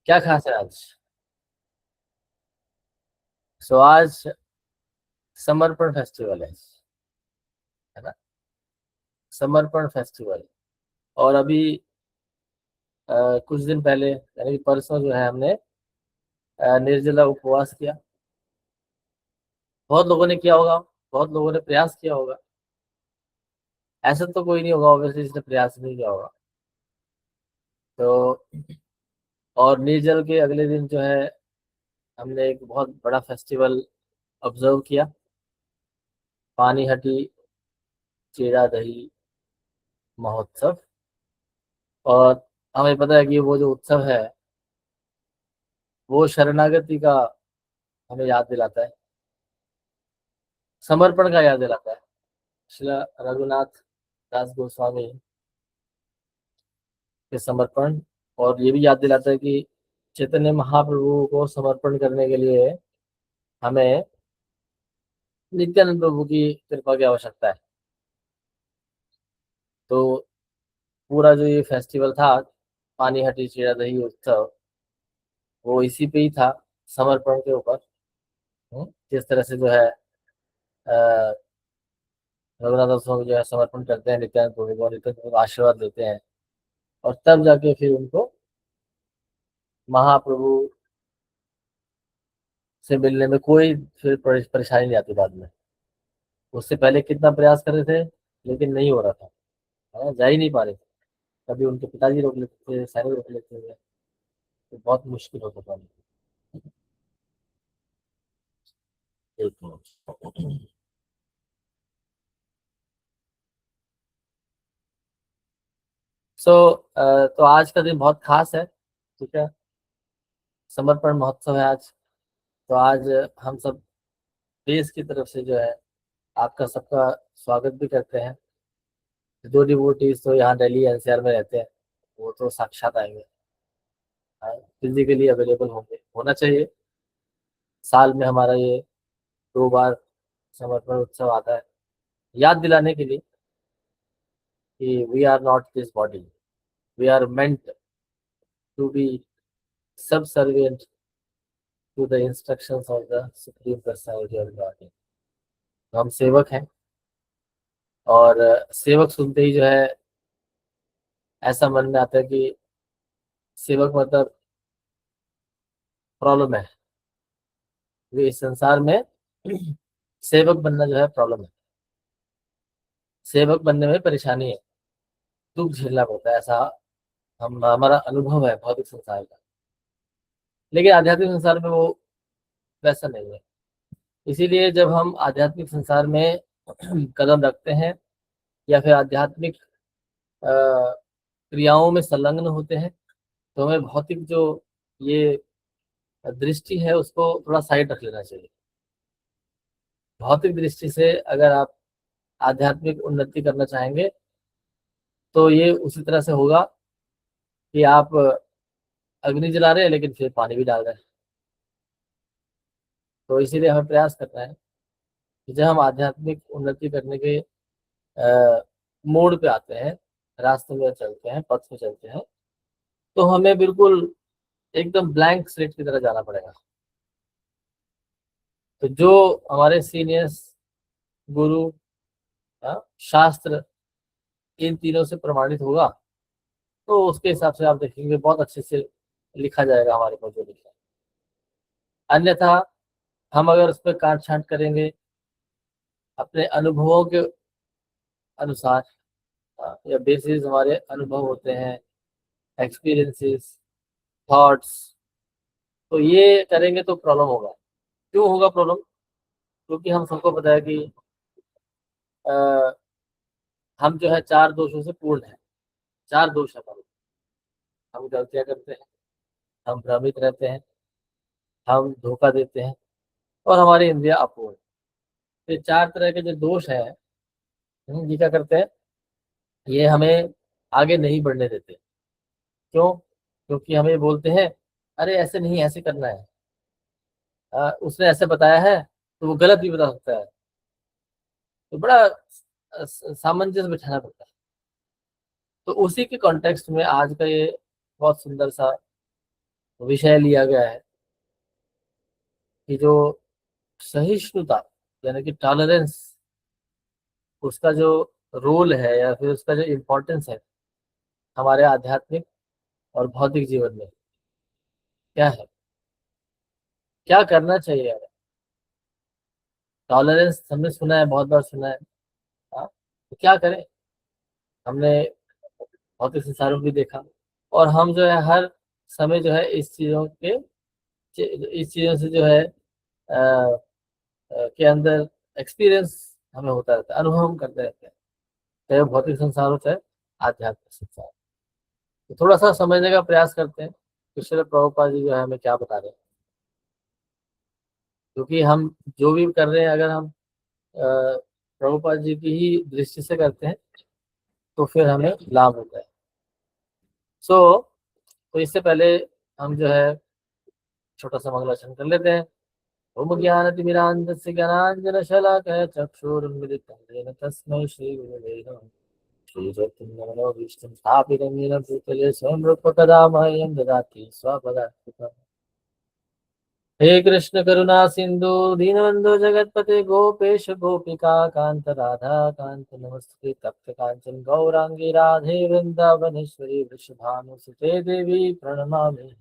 क्या खास है आज? सो आज समर्पण फेस्टिवल है ना? समर्पण फेस्टिवल। और अभी कुछ दिन पहले यानी कि परसों जो है हमने निर्जला उपवास किया। बहुत लोगों ने किया होगा, बहुत लोगों ने प्रयास किया होगा। ऐसा तो कोई नहीं होगा ऑब्वियसली जिसने प्रयास नहीं किया होगा। तो और निर्जल के अगले दिन जो है हमने एक बहुत बड़ा फेस्टिवल ऑब्जर्व किया। पानीहटी चेरा दही महोत्सव। और हमें पता है कि वो जो उत्सव है वो शरणागति का हमें याद दिलाता है, समर्पण का याद दिलाता है। श्री रघुनाथ दास गोस्वामी के समर्पण। और ये भी याद दिलाता है कि चैतन्य महाप्रभु को समर्पण करने के लिए हमें नित्यानंद प्रभु की कृपा की आवश्यकता है। तो पूरा जो ये फेस्टिवल था पानीहटी चीरा दही उत्सव वो इसी पे ही था, समर्पण के ऊपर। जिस तरह से जो है अ, रघुनाथ स्वामी जो है समर्पण करते हैं नित्यानंद प्रभु को, नित्यानंद प्रभु को आशीर्वाद देते हैं और तब जाके फिर उनको महाप्रभु से मिलने में कोई फिर परेशानी नहीं आती बाद में। उससे पहले कितना प्रयास कर रहे थे लेकिन नहीं हो रहा था, है ना? जा ही नहीं पा रहे थे। कभी उनके पिताजी रोक लेते थे, सैनिक रोक लेते थे, तो बहुत मुश्किल होता था। एक मिनट। सो तो आज का दिन बहुत खास है, ठीक है? समर्पण महोत्सव है आज। तो आज हम सब देश की तरफ से जो है आपका सबका स्वागत भी करते हैं। दो डिवोटीज तो यहाँ दिल्ली एनसीआर में रहते हैं, वो तो साक्षात आएंगे, फिजिकली अवेलेबल होंगे, होना चाहिए। साल में हमारा ये 2 बार समर्पण उत्सव आता है, याद दिलाने के लिए कि we are not this body, we are meant to be subservient to the instructions of the supreme personality of God. तो हम सेवक हैं। और सेवक सुनते ही जो है ऐसा मन में आता है कि सेवक मतलब प्रॉब्लम है, क्योंकि इस संसार में सेवक बनना जो है प्रॉब्लम है। सेवक बनने में परेशानी है, दुख झेलना पड़ता है, ऐसा हम हमारा अनुभव है भौतिक संसार का। लेकिन आध्यात्मिक संसार में वो वैसा नहीं है। इसीलिए जब हम आध्यात्मिक संसार में कदम रखते हैं या फिर आध्यात्मिक अ, क्रियाओं में संलग्न होते हैं तो हमें भौतिक जो ये दृष्टि है उसको थोड़ा साइड रख लेना चाहिए। भौतिक दृष्टि से अगर आप आध्यात्मिक उन्नति करना चाहेंगे तो ये उसी तरह से होगा कि आप अग्नि जला रहे हैं लेकिन फिर पानी भी डाल रहे हैं। तो इसीलिए हमें प्रयास करना है कि जब हम आध्यात्मिक उन्नति करने के मोड़ पे आते हैं, रास्ते में चलते हैं, पथ में चलते हैं, तो हमें बिल्कुल एकदम ब्लैंक स्लेट की तरह जाना पड़ेगा। तो जो हमारे सीनियर्स, गुरु, शास्त्र, इन तीनों से प्रमाणित होगा तो उसके हिसाब से आप देखेंगे बहुत अच्छे से लिखा जाएगा हमारे पास जो लिखा है। अन्यथा हम अगर उस पर काट छांट करेंगे अपने अनुभवों के अनुसार, या बेसिस हमारे अनुभव होते हैं, एक्सपीरियंसेस, थॉट्स, तो ये करेंगे तो प्रॉब्लम होगा। क्यों होगा प्रॉब्लम? क्योंकि हम सबको पता है कि अ, हम जो है 4 दोषों से पूर्ण है। 4 दोष है हमारे। हम गलतियां करते हैं, हम भ्रमित रहते हैं, हम धोखा देते हैं और हमारी इंद्रियां अपूर्ण। ये 4 तरह के जो दोष है, ये क्या करते हैं? ये हमें आगे नहीं बढ़ने देते। क्यों? क्योंकि हमें बोलते हैं अरे ऐसे नहीं, ऐसे करना है, उसने ऐसे बताया है तो वो गलत भी बता सकता है। तो बड़ा सामंजस्य बिठाना पड़ता है। तो उसी के कॉन्टेक्स्ट में आज का ये बहुत सुंदर सा विषय लिया गया है कि जो सहिष्णुता यानी कि टॉलरेंस, उसका जो रोल है या फिर उसका जो इम्पोर्टेंस है हमारे आध्यात्मिक और भौतिक जीवन में क्या है, क्या करना चाहिए। टॉलरेंस हमने सुना है, बहुत बार सुना है। हाँ, तो क्या करें। हमने भौतिक संसारों को भी देखा, और हम जो है हर समय जो है इस चीजों से जो है के अंदर एक्सपीरियंस हमें होता रहता है, अनुभव हम करते रहते हैं, चाहे वो भौतिक संसार हो चाहे आध्यात्मिक संसार। तो थोड़ा सा समझने का प्रयास करते हैं कि श्रील प्रभुपाद जी जो है हमें क्या बता रहे हैं, क्योंकि हम जो भी कर रहे हैं अगर हम प्रभुपाद जी की ही दृष्टि से करते हैं तो फिर हमें लाभ होता है। सो तो इससे पहले हम जो है छोटा सा मंगलाचरण कर लेते हैं। ओम ज्ञानतिमिरान्धस्य ज्ञानाञ्जनशलाकया चक्षुरुन्मिलितं येन तस्मै श्रीगुरवे नमः। श्रीचैतन्यमनोभीष्टं स्थापितं येन भूतले स्वयं रूप कदा मह्यं ददाति स्वपदान्तिकम्। हे कृष्ण करुणा सिंधु दीनबंधु जगतपते गोपेश गोपिका कांत राधा कांत नमस्ते तप्त कांचन गौरांगी राधे वृंदावनेश्वरी वृषभानुसुते देवी प्रणमामि।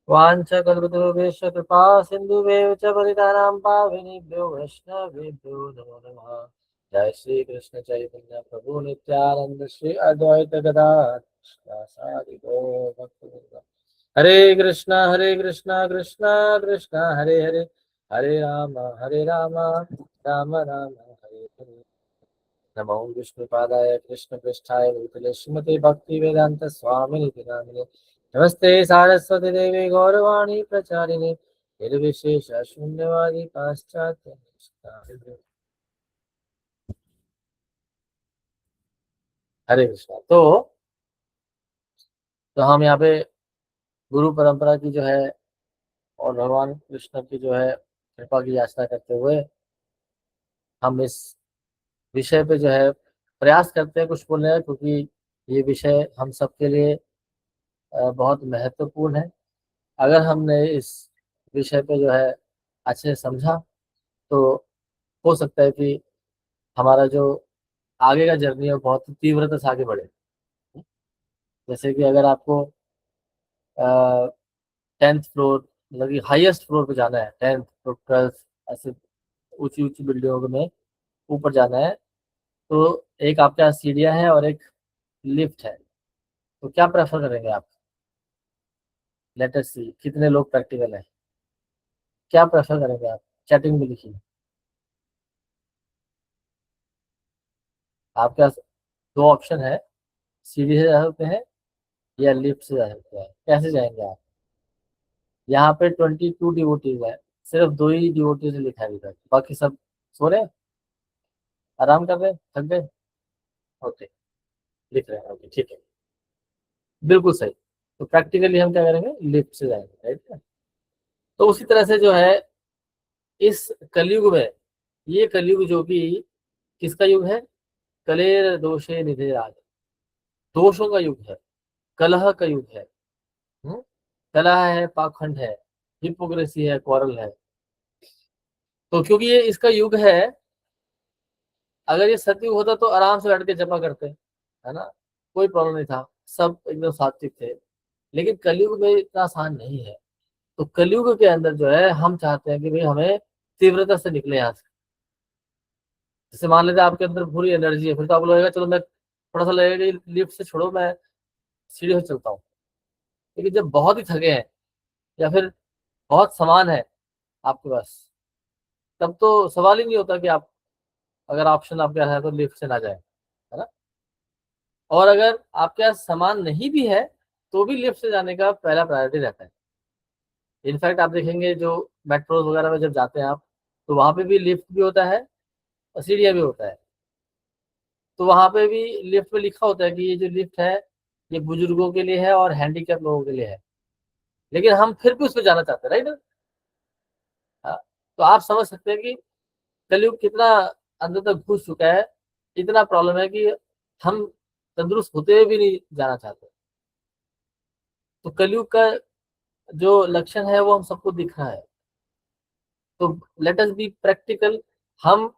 वाञ्छकल्पतरुभ्यश्च कृपा सिन्धुभ्यः च पतितानां पावनेभ्यो वैष्णवेभ्यो नमो नमः। जय श्री कृष्ण चैतन्य प्रभु नित्यानंद श्री अद्वैत गदाधर श्रीवासादि गौर भक्तवृंद। हरे कृष्णा कृष्णा कृष्णा हरे हरे, हरे राम राम राम हरे हरे। नमो विष्णुपादाय कृष्णपृष्ठाय भूतले श्रीमते भक्ति वेदांत स्वामिनि नामिने। नमस्ते सारस्वती देवी गौरवाणी प्रचारिणे निर्विशेष शून्यवादी पाश्चात्य निष्ठापिने। हरे कृष्णा। तो हम यहाँ पे गुरु परंपरा की जो है और भगवान कृष्ण की जो है कृपा की याचना करते हुए हम इस विषय पे जो है प्रयास करते हैं कुछ बोलने का, क्योंकि ये विषय हम सबके लिए बहुत महत्वपूर्ण है। अगर हमने इस विषय पे जो है अच्छे से समझा तो हो सकता है कि हमारा जो आगे का जर्नी है वो बहुत तीव्रता से आगे बढ़े। जैसे कि अगर आपको 10th फ्लोर मतलब कि हाईएस्ट फ्लोर पे जाना है, 10th फ्लोर 12th ऐसे ऊंची ऊंची बिल्डिंगों में ऊपर जाना है, तो एक आपके पास सीढ़ियाँ हैं और एक लिफ्ट है, तो क्या प्रेफर करेंगे आप। लेट अस सी कितने लोग प्रैक्टिकल है, क्या प्रेफर करेंगे आप, चैटिंग में लिखिए। आपके पास दो ऑप्शन है, सीढ़ी से जा सकते हैं या लिफ्ट से जा सकते हैं। कैसे जाएंगे आप। यहाँ पे 22 डिवोटीज है, सिर्फ दो ही डिवोटीज लिखा है अभी तक, बाकी सब सो रहे हैं, आराम कर रहे हैं, थक गए। ओके, लिख रहे हैं, ओके ठीक है, बिल्कुल सही। तो प्रैक्टिकली हम क्या करेंगे, लिफ्ट से जाएंगे, राइट है। तो उसी तरह से जो है इस कलयुग में, ये कलयुग जो कि किसका युग है, कलेर दोषे निधे राज, दोषों का युग है, कलह का युग है। हम्म? कलह है, पाखंड है, हिपोक्रेसी है, क्वारल है। तो क्योंकि ये इसका युग है, अगर ये सतयुग होता तो आराम से बैठ के जपा करते, है ना, कोई प्रॉब्लम नहीं था, सब एकदम सात्विक थे। लेकिन कलयुग में इतना आसान नहीं है। तो कलयुग के अंदर जो है हम चाहते हैं कि भाई हमें तीव्रता से निकले यहाँ से। जैसे मान लेते हैं आपके अंदर पूरी एनर्जी है, फिर तो आपको लगेगा चलो मैं थोड़ा सा लगेगा कि लिफ्ट से छोड़ो, मैं सीढ़ी से चलता हूँ। लेकिन जब बहुत ही थके हैं या फिर बहुत सामान है आपके पास, तब तो सवाल ही नहीं होता कि आप, अगर ऑप्शन आपके पास है तो लिफ्ट से ना जाए, है ना। और अगर आपके पास सामान नहीं भी है तो भी लिफ्ट से जाने का पहला प्रायोरिटी रहता है। इनफैक्ट आप देखेंगे जो मेट्रोज वगैरह में जब जाते हैं आप, तो वहां पे भी लिफ्ट भी होता है और सीढ़ियाँ भी होता है। तो वहां पे भी लिफ्ट में लिखा होता है कि ये जो लिफ्ट है ये बुजुर्गों के लिए है और हैंडीकैप लोगों के लिए है, लेकिन हम फिर भी उस पर जाना चाहते हैं, राइट। हाँ, तो आप समझ सकते हैं कि कलयुग कितना अंदर तक घुस चुका है। इतना प्रॉब्लम है कि हम तंदुरुस्त होते हुए भी नहीं जाना चाहते। तो कलयुग का जो लक्षण है वो हम सबको दिख रहा है। तो लेट अस बी प्रैक्टिकल। हम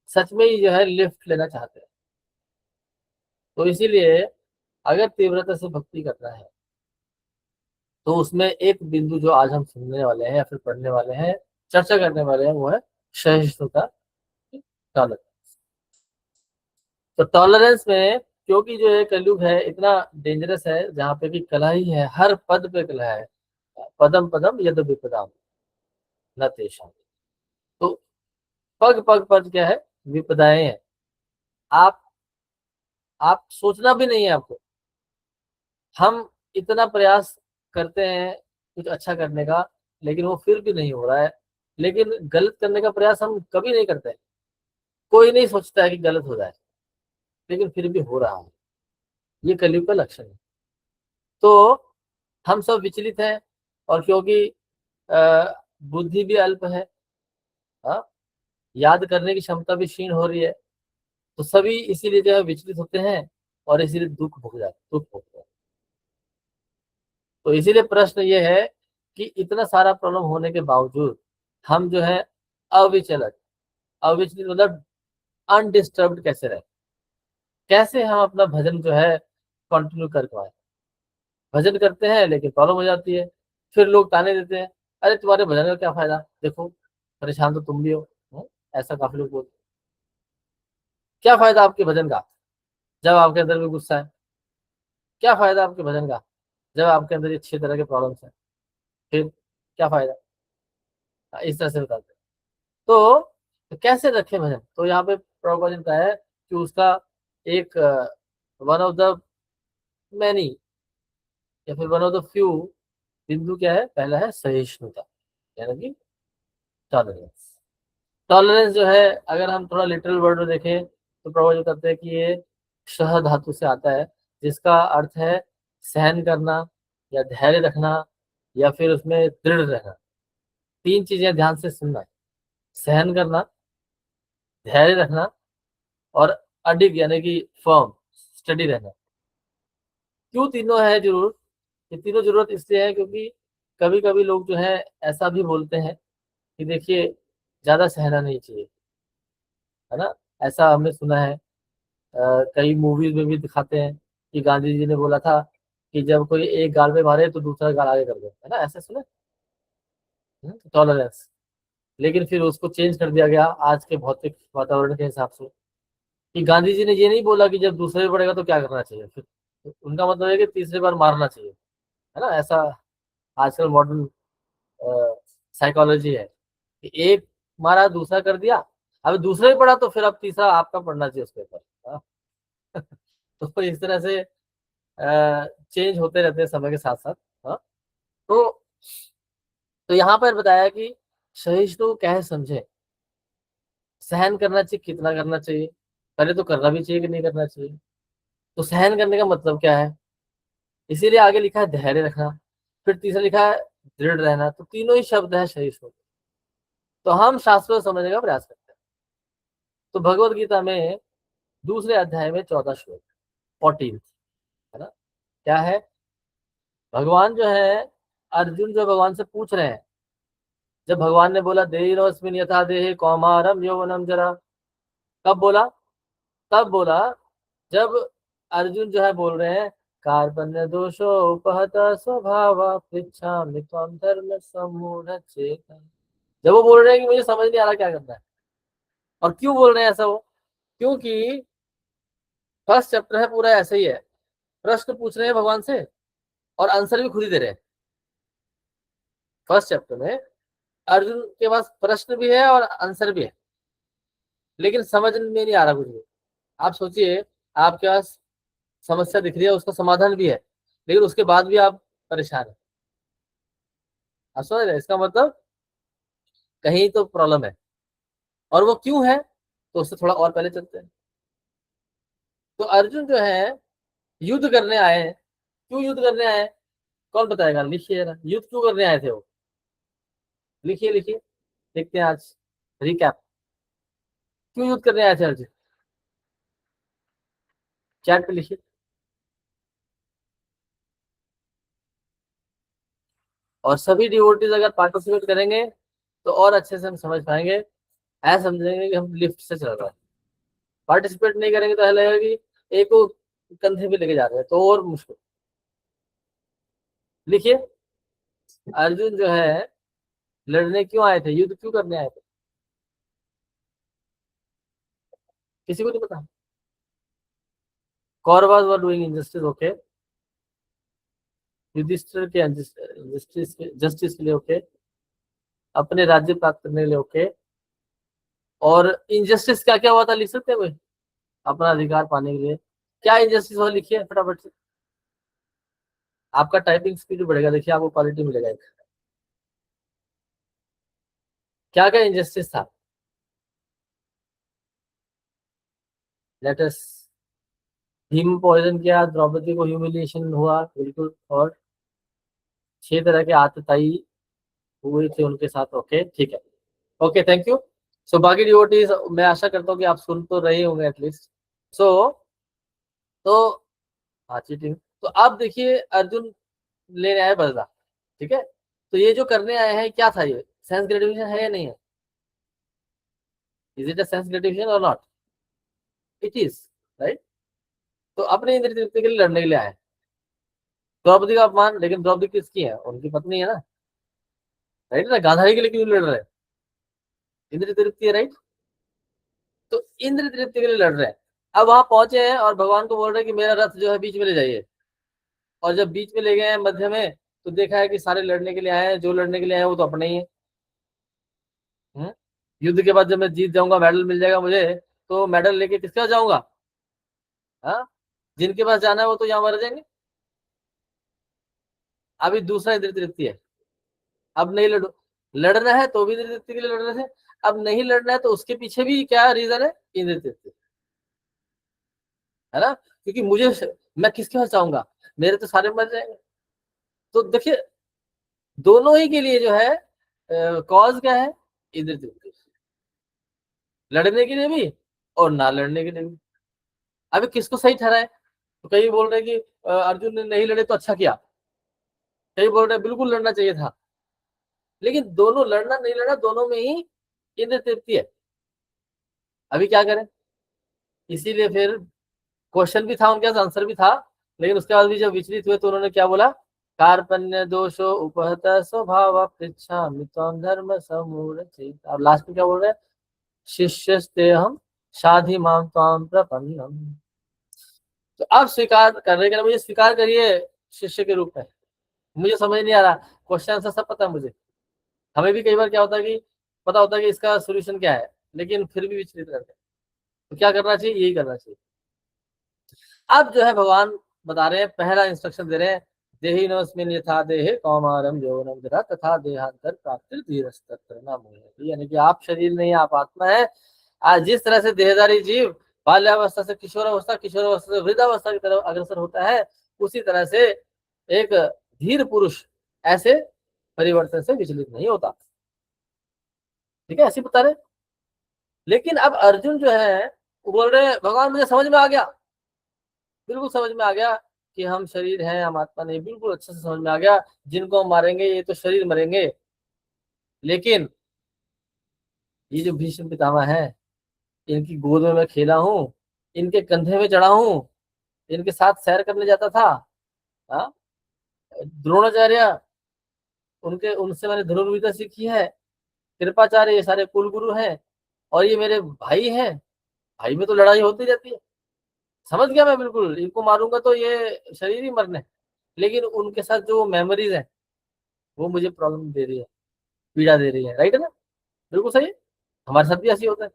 सच में ही जो है लिफ्ट लेना चाहते हैं। तो इसीलिए अगर तीव्रता से भक्ति करना है तो उसमें एक बिंदु जो आज हम सुनने वाले हैं या फिर पढ़ने वाले हैं, चर्चा करने वाले हैं, वो है सहिष्णुता, टॉलरेंस। तो टॉलरेंस में, क्योंकि जो ये कलयुग है इतना डेंजरस है, जहाँ पे भी कला ही है, हर पद पे कला है। पदम पदम यद विपदाम न तेषाम। तो पग पग पद क्या है, विपदाएं हैं। आप आप सोचना भी नहीं है आपको। हम इतना प्रयास करते हैं कुछ अच्छा करने का, लेकिन वो फिर भी नहीं हो रहा है। लेकिन गलत करने का प्रयास हम कभी नहीं करते। कोई नहीं सोचता है कि गलत हो जाए, लेकिन फिर भी हो रहा है। ये कलयुग का लक्षण है। तो हम सब विचलित हैं, और क्योंकि बुद्धि भी अल्प है, हाँ, याद करने की क्षमता भी क्षीण हो रही है, तो सभी इसीलिए जो है विचलित होते हैं, और इसीलिए दुख भोगते हैं। तो इसीलिए प्रश्न ये है कि इतना सारा प्रॉब्लम होने के बावजूद हम जो है अविचलित, अविचलित मतलब अनडिस्टर्ब्ड कैसे रहे, कैसे हम अपना भजन जो है कंटिन्यू कर पाए। भजन करते हैं लेकिन प्रॉब्लम हो जाती है। फिर लोग ताने देते हैं, अरे तुम्हारे भजन का क्या फायदा, देखो परेशान तो तुम भी हो। ऐसा काफी लोग बोलते हैं। क्या फायदा आपके भजन का जब आपके अंदर भी गुस्सा है? क्या फायदा आपके भजन का जब आपके अंदर ये 6 तरह के प्रॉब्लम्स हैं? फिर क्या फायदा? इस तरह से बताते हैं। तो कैसे रखे भजन? तो यहाँ पे प्रभुपाद ने बताया है कि उसका एक वन ऑफ द मैनी, या फिर वन ऑफ द फ्यू बिंदु क्या है, पहला है सहिष्णुता, यानी कि टॉलरेंस। टॉलरेंस जो है, अगर हम थोड़ा लिटरल वर्ड में देखें तो प्रभु जो कहते हैं कि ये सह धातु से आता है, जिसका अर्थ है सहन करना, या धैर्य रखना, या फिर उसमें दृढ़ रहना। 3 चीजें ध्यान से सुनना: सहन करना, धैर्य रखना, और अडिग यानी कि फर्म, स्टडी रहना। क्यों तीनों है जरूर? ये तीनों जरूरत इसलिए है क्योंकि कभी कभी लोग जो है ऐसा भी बोलते हैं कि देखिए ज्यादा सहना नहीं चाहिए, है ना। ऐसा हमने सुना है, कई मूवीज में भी दिखाते हैं कि गांधी जी ने बोला था कि जब कोई एक गाल पे मारे तो दूसरा गाल आगे कर दो, है ना, ऐसा सुना। टॉलरेंस। लेकिन फिर उसको चेंज कर दिया गया आज के भौतिक वातावरण के हिसाब से, कि गांधी जी ने ये नहीं बोला कि जब दूसरे पे पड़ेगा तो क्या करना चाहिए, फिर उनका मतलब है कि तीसरी बार मारना चाहिए, है ना। ऐसा आजकल मॉडर्न साइकोलॉजी है कि एक मारा दूसरा कर दिया, अब दूसरा ही पड़ा तो फिर अब तीसरा आपका पढ़ना चाहिए उसके ऊपर। हाँ? तो इस तरह से चेंज होते रहते हैं समय के साथ साथ। हाँ? तो यहाँ पर बताया कि सहिष्णु क्या है समझे, सहन करना चाहिए, कितना करना चाहिए, पहले तो करना भी चाहिए कि नहीं करना चाहिए। तो सहन करने का मतलब क्या है, इसीलिए आगे लिखा है धैर्य रखना, फिर तीसरा लिखा है दृढ़ रहना। तो तीनों ही शब्द है सहिष्णु। तो हम शास्त्रों को समझने का प्रयास करते हैं। तो भगवत गीता में दूसरे अध्याय में 14 श्लोक, 14, है ना, क्या है, भगवान जो है, अर्जुन जो भगवान से पूछ रहे हैं, जब भगवान ने बोला देहिनोऽस्मिन् यथा देहे कौमारम यौवनम जरा, कब बोला? तब बोला जब अर्जुन जो है बोल रहे हैं, कार्पण्य दोषो उपहत स्वभाव पृच्छामि त्वां धर्म सम्मूढ़ चेता। जब वो बोल रहे हैं कि मुझे समझ नहीं आ रहा क्या करना है। और क्यों बोल रहे हैं ऐसा वो? क्योंकि फर्स्ट चैप्टर है पूरा ऐसे ही है, प्रश्न पूछ रहे हैं भगवान से और आंसर भी खुद ही दे रहे हैं। फर्स्ट चैप्टर में अर्जुन के पास प्रश्न भी है और आंसर भी है, लेकिन समझ में नहीं आ रहा कुछ भी। आप सोचिए, आपके पास समस्या दिख रही है, उसका समाधान भी है, लेकिन उसके बाद भी आप परेशान हैं। आप समझ रहे हैं? इसका मतलब कहीं तो प्रॉब्लम है। और वो क्यों है, तो उससे थोड़ा और पहले चलते हैं। तो अर्जुन जो है युद्ध करने आए हैं। क्यों युद्ध करने आए हैं? कौन बताएगा? लिखिए जरा, युद्ध क्यों करने आए थे वो? लिखिए लिखिए, देखते हैं आज रिकैप। क्यों युद्ध करने आए थे अर्जुन? चैट पे लिखिए। और सभी डिवोटीज अगर पार्टिसिपेट करेंगे तो और अच्छे से हम समझ पाएंगे। ऐसा समझेंगे कि हम लिफ्ट से चल रहे हैं। पार्टिसिपेट नहीं करेंगे तो ऐसा लगेगा कि एक को कंधे पे लेके जा रहे हैं, तो और मुश्किल। लिखिए, अर्जुन जो है लड़ने क्यों आए थे, युद्ध क्यों करने आए थे? किसी को नहीं पता। Kauravas were doing injustice, okay. Yudhishthir के जस्टिस के लिए, ओके। अपने राज्य प्राप्त करने के लिए, ओके। और इनजस्टिस क्या क्या हुआ था, लिख सकते हैं कोई? अपना अधिकार पाने के लिए क्या इनजस्टिस हुआ, लिखिए फटाफट से। आपका टाइपिंग स्पीड बढ़ेगा, देखिए आपको क्वालिटी मिलेगा एक। क्या क्या इनजस्टिस था? लेटस। भीम पॉइजन किया, द्रौपदी को ह्यूमिलिएशन हुआ, बिल्कुल। और 6 तरह के आतताई हुए थे उनके साथ, ओके ठीक है। Okay, thank you. सो बाकी डिवोटीज, मैं आशा करता हूँ कि आप सुन तो रहे होंगे एटलीस्ट। सो तो हाँ, चीटिंग। तो आप देखिए, अर्जुन ले रहा है बदला, ठीक है। तो ये जो करने आए हैं, क्या था ये? सेंस ग्रेटिफिकेशन है या नहीं है? Is it a sense gratification और नॉट? It is, right. तो अपने इंद्रिय तृप्ति के लिए लड़ने के लिए आए। द्रौपदी का अपमान, लेकिन द्रौपदी किसकी है? उनकी पत्नी है ना, राइट ना। गांधारी के लिए क्यों लड़ रहे हैं? इंद्रिय तृप्ति है, राइट। तो इंद्र तृप्ति के लिए लड़ रहे हैं। अब वहां पहुंचे हैं और भगवान को बोल रहे हैं कि मेरा रथ जो है बीच में ले जाइए। और जब बीच में ले गए हैं, मध्य में, तो देखा है कि सारे लड़ने के लिए आए हैं। जो लड़ने के लिए आए हैं वो तो अपने ही है। हम्म? युद्ध के बाद जब मैं जीत जाऊंगा, मेडल मिल जाएगा मुझे, तो मेडल लेके किसके पास जाऊंगा? हाँ, जिनके पास जाना है वो तो यहाँ मर जाएंगे। अभी दूसरा इंद्र तृप्ति है। अब नहीं लड़ो, लड़ना है तो भी इंद्र तृप्ति के लिए लड़ रहे थे। अब नहीं लड़ना है तो उसके पीछे भी क्या रीजन है? इंद्र तृप्ति, है ना। क्योंकि मुझे, मैं किसके पास जाऊंगा, मेरे तो सारे मर जाएंगे। तो देखिए, दोनों ही के लिए जो है कॉज क्या है? इंद्र तृप्ति। लड़ने के लिए भी और ना लड़ने के लिए भी। अभी किसको सही ठहराए? तो कई बोल रहे हैं कि अर्जुन ने नहीं लड़े तो अच्छा किया। कई बोल रहे हैं बिल्कुल लड़ना चाहिए था। लेकिन दोनों, लड़ना नहीं लड़ना, दोनों में ही इंद्र तृप्ति है। अभी क्या करें? इसीलिए फिर क्वेश्चन भी था उनके पास, आंसर भी था। लेकिन उसके बाद भी जब विचलित हुए तो उन्होंने क्या बोला? कार्पण्य दोषो उपहत स्वभाव पृच्छा मितम धर्म समूढ़। अब लास्ट में क्या बोल रहे हैं? शिष्यस्ते हम शाधि माम त्वाम प्रपन्नम। तो आप स्वीकार कर रहे हैं, मुझे स्वीकार करिए शिष्य के रूप में। मुझे समझ नहीं आ रहा, क्वेश्चन आंसर सब पता है मुझे। हमें भी कई बार क्या होता है कि पता होता है कि इसका सोल्यूशन क्या है, लेकिन फिर भी विचलित रहते हैं। तो क्या करना चाहिए? यही करना चाहिए। अब जो है भगवान बता रहे हैं, पहला इंस्ट्रक्शन दे रहे हैं। देहिनोऽस्मिन् यथा देहे कौमारम यौवनम जरा तथा देहांतर प्राप्तिर्धीरस्तत्र न मुह्यते। यानी कि आप शरीर नहीं, आप आत्मा है। आज जिस तरह से देहधारी जीव बाल्यावस्था से किशोरावस्था, किशोरावस्था से वृद्धावस्था की तरफ अग्रसर होता है, उसी तरह से एक धीर पुरुष ऐसे परिवर्तन से विचलित नहीं होता। ठीक है, ऐसे बता रहे। लेकिन अब अर्जुन जो है वो बोल रहे हैं, भगवान मुझे समझ में आ गया, बिल्कुल समझ में आ गया कि हम शरीर हैं, हम आत्मा नहीं। बिल्कुल अच्छे से समझ में आ गया। जिनको हम मारेंगे ये तो शरीर मरेंगे, लेकिन ये जो भीष्म पितामह है, इनकी गोद में मैं खेला हूँ, इनके कंधे में चढ़ा हूँ, इनके साथ सैर करने जाता था। हाँ, द्रोणाचार्य, उनके उनसे मैंने धनुर्विद्या सीखी है। कृपाचार्य, ये सारे कुल गुरु हैं। और ये मेरे भाई हैं। भाई में तो लड़ाई होती रहती है। समझ गया मैं, बिल्कुल इनको मारूंगा तो ये शरीर ही मरने। लेकिन उनके साथ जो मेमोरीज है वो मुझे प्रॉब्लम दे रही है, पीड़ा दे रही है। राइट है ना? बिल्कुल सही है। हमारे साथ भी ऐसी होता है,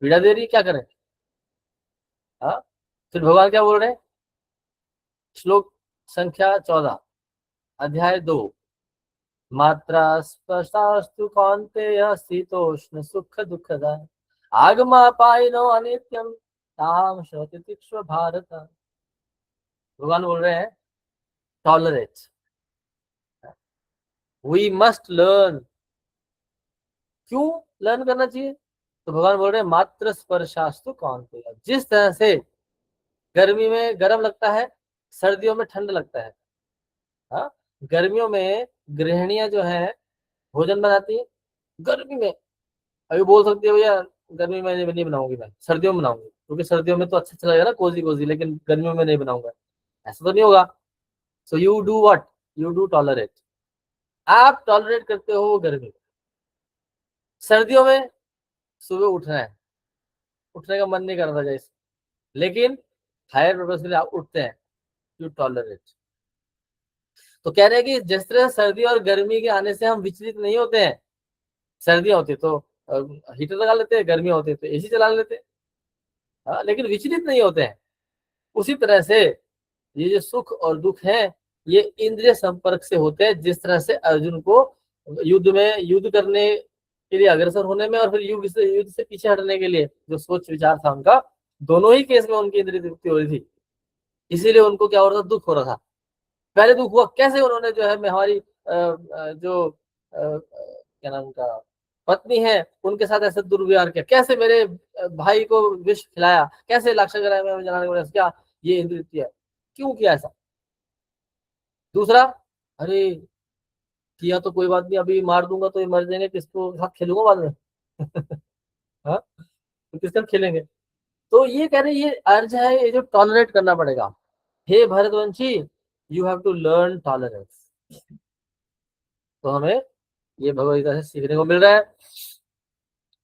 पीड़ा दे रही है, क्या करें? हाँ। फिर भगवान क्या बोल रहे हैं? श्लोक संख्या 14, अध्याय 2। मात्रा स्पर्शास्तु कौन्तेय शीतोष्ण सुख दुःखदा आगमापायिनो अनित्यम ताम शोति तिक्ष्व भारत। भगवान बोल रहे हैं, टॉलरेट, वी मस्ट लर्न। क्यों लर्न करना चाहिए? तो भगवान बोल रहे हैं, मात्र स्पर्शास्तु कौन्तेय। जिस तरह से गर्मी में गर्म लगता है, सर्दियों में ठंड लगता है। हाँ, गर्मियों में गृहिणियां जो है भोजन बनाती है गर्मी में। अभी बोल सकती है भैया गर्मी में नहीं बनाऊंगी, मैं सर्दियों में बनाऊंगी, क्योंकि सर्दियों में तो अच्छा लगेगा ना, कोजी कोजी, लेकिन गर्मियों में नहीं बनाऊंगा, ऐसा तो नहीं होगा। So you do what, you do tolerate, आप टॉलरेट करते हो गर्मी में। सर्दियों में सुबह उठना है, उठने का मन नहीं कर रहा जैसे, लेकिन हायर पर्पज के लिए आप उठते हैं, यू टॉलरेट। तो कह रहे हैं कि जिस तरह सर्दी और गर्मी के आने से हम विचलित नहीं होते हैं, सर्दियां होती तो हीटर लगा लेते हैं, गर्मी होती तो एसी चला लेते हैं, हाँ, लेकिन विचलित नहीं होते हैं। उसी तरह से ये जो सुख और दुख है, ये इंद्रिय संपर्क से होते हैं। जिस तरह से अर्जुन को युद्ध करने के लिए अग्रसर होने में, और फिर युद्ध से पीछे हटने के लिए जो सोच विचार था उनका, दोनों ही केस में उनकी इंद्रिय तृप्ति हो रही थी, इसीलिए उनको क्या हो रहा था, दुख हो रहा था। पहले दुख हुआ कैसे, उन्होंने जो है मैं हमारी जो क्या नाम उनका पत्नी है उनके साथ ऐसे दुर्व्यवहार किया, कैसे मेरे भाई को विष खिलाया, कैसे लाक्षागृह में जलाने का, क्या ये इंद्रिय तृप्ति है, क्यों किया ऐसा। दूसरा, अरे किया तो कोई बात नहीं, अभी मार दूंगा तो ये मर जाएंगे, किसको साथ खेलूंगा बाद में हाँ, तो किसके साथ खेलेंगे। तो ये कह रहे ये अर्ज है, ये जो टॉलरेट करना पड़ेगा। हे Bharatvanshi, you have to learn tolerance. तो हमें ये भगवद गीता से सीखने को मिल रहा है।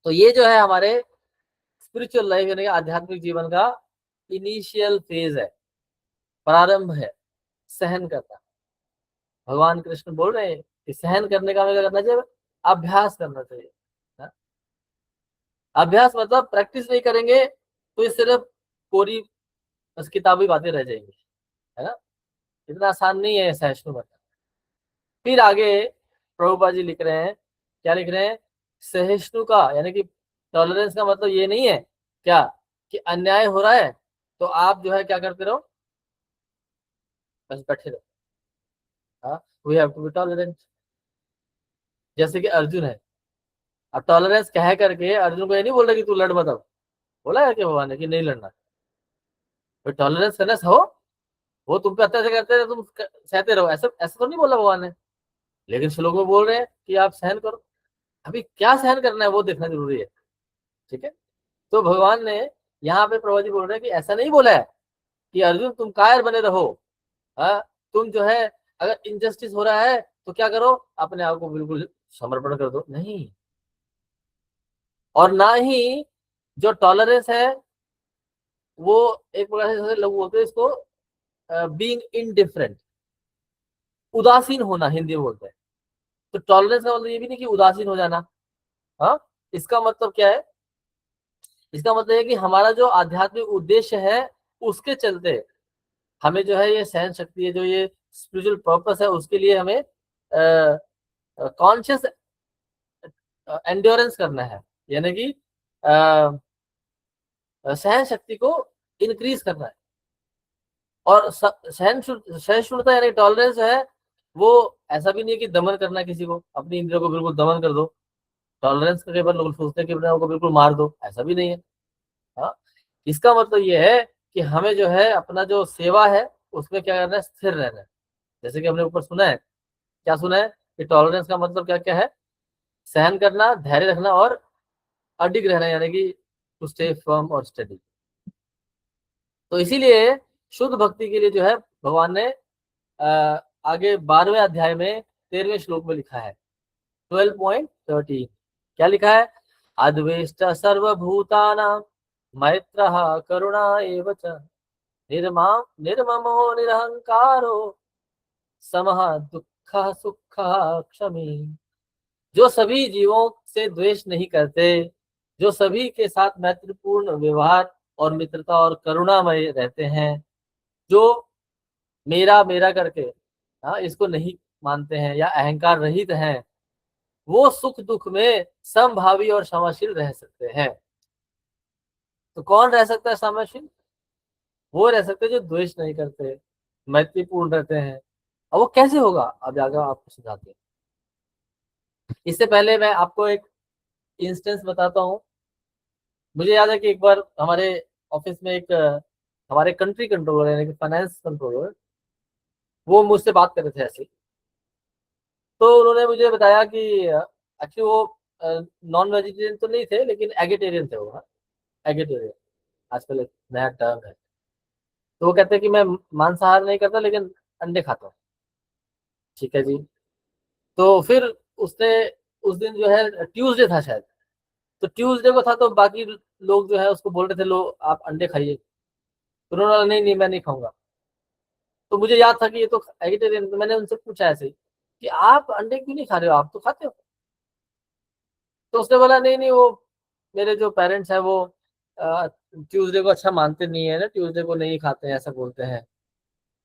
तो ये जो है हमारे स्पिरिचुअल लाइफ यानी आध्यात्मिक जीवन का इनिशियल फेज है, प्रारंभ है, सहन करना। भगवान कृष्ण बोल रहे हैं कि सहन करने का हमें क्या करना चाहिए, अभ्यास करना चाहिए। हाँ? अभ्यास मतलब प्रैक्टिस नहीं करेंगे तो ये सिर्फ कोरी बस किताबी बातें रह जाएंगी, है ना। इतना आसान नहीं है सहिष्णु बनना। फिर आगे प्रभुपाद जी लिख रहे हैं, क्या लिख रहे हैं, सहिष्णु का यानी कि टॉलरेंस का मतलब ये नहीं है क्या कि अन्याय हो रहा है तो आप जो है क्या करते रहो, बस बैठे रहो। हाँ, we have to be tolerant. जैसे कि अर्जुन है, अब टॉलरेंस कह करके अर्जुन को ये नहीं बोल रहा कि तू लड़ मत, अब बोला है कि भगवान ने कि नहीं लड़ना, तो टॉलरेंस करना हो, वो तुम पे अत्याचार करते हैं तुम सहते रहो, ऐसा ऐसा तो नहीं बोला भगवान ने। लेकिन श्लोक में बोल रहे हैं कि आप सहन करो। अभी क्या सहन करना है वो देखना जरूरी है, ठीक है। तो भगवान ने यहाँ पे प्रभु जी बोल रहे हैं कि ऐसा नहीं बोला है कि अर्जुन तुम कायर बने रहो, हाँ, तुम जो है अगर इनजस्टिस हो रहा है तो क्या करो, अपने आप को बिल्कुल समर्पण कर दो, नहीं। और ना ही जो टॉलरेंस है वो एक प्रकार से जैसे लोग बोलते हैं इसको बीइंग इनडिफरेंट, उदासीन होना हिंदी में बोलते हैं। तो टॉलरेंस का मतलब ये भी नहीं कि उदासीन हो जाना, हाँ। इसका मतलब क्या है, इसका मतलब है कि हमारा जो आध्यात्मिक उद्देश्य है उसके चलते हमें जो है ये सहन शक्ति है, जो ये स्पिरिचुअल पर्पस है, उसके लिए हमें कॉन्शियस एंड्योरेंस करना है, यानी कि सहन शक्ति को इंक्रीज करना है। और सहिष्णुता यानी टॉलरेंस है वो ऐसा भी नहीं है कि दमन करना, किसी को अपनी इंद्रियों को बिल्कुल दमन कर दो। टॉलरेंस का कई बार लोग सोचते हैं कि अपने को बिल्कुल मार दो, ऐसा भी नहीं है। हाँ, इसका मतलब ये है कि हमें जो है अपना जो सेवा है उसमें क्या करना है, स्थिर रहना है। जैसे कि हमने ऊपर सुना है, क्या सुना है कि टॉलरेंस का मतलब क्या क्या है, सहन करना, धैर्य रखना और अडिग रहना, यानी कि टू स्टे फर्म और स्टडी। तो इसीलिए शुद्ध भक्ति के लिए जो है भगवान ने आगे 12वें अध्याय में 13वें श्लोक में लिखा है, 12.13 क्या लिखा है, अद्वेष्ट सर्वभूतानां मैत्रः करुणा एव च निर्ममो निरहंकारो समः दुःखः सुखः क्षमी। जो सभी जीवों से द्वेष नहीं करते, जो सभी के साथ मैत्रीपूर्ण व्यवहार और मित्रता और करुणामय रहते हैं, जो मेरा मेरा करके हाँ इसको नहीं मानते हैं या अहंकार रहित हैं, वो सुख दुख में समभावी और क्षमाशील रह सकते हैं। तो कौन रह सकता है क्षमाशील, वो रह सकते हैं जो द्वेष नहीं करते, मैत्रीपूर्ण रहते हैं। और वो कैसे होगा, अब जाकर आपको समझाते हैं। इससे पहले मैं आपको एक इंस्टेंस बताता हूँ। मुझे याद है कि एक बार हमारे ऑफिस में एक हमारे कंट्री कंट्रोलर यानी कि फाइनेंस कंट्रोलर, वो मुझसे बात कर रहे थे ऐसे, तो उन्होंने मुझे बताया कि एक्चुअली वो नॉन वेजिटेरियन तो नहीं थे, लेकिन एगिटेरियन थे वो। एगिटेरियन आजकल एक नया टर्म है। तो वो कहते हैं कि मैं मांसाहार नहीं करता, लेकिन अंडे खाता हूँ। ठीक है जी। तो फिर उसने उस दिन जो है ट्यूसडे था शायद, तो ट्यूसडे को था, तो बाकी लोग जो है उसको बोल रहे थे, लो आप अंडे खाइए। तो उन्होंने बोला, नहीं नहीं मैं नहीं खाऊंगा। तो मुझे याद था कि ये तो एगिटेरियन, तो मैंने उनसे पूछा ऐसे ही कि आप अंडे क्यों नहीं खा रहे हो, आप तो खाते हो। तो उसने बोला, नहीं नहीं वो मेरे जो पेरेंट्स हैं वो ट्यूसडे को अच्छा मानते नहीं है ना, ट्यूसडे को नहीं खाते हैं, ऐसा बोलते हैं।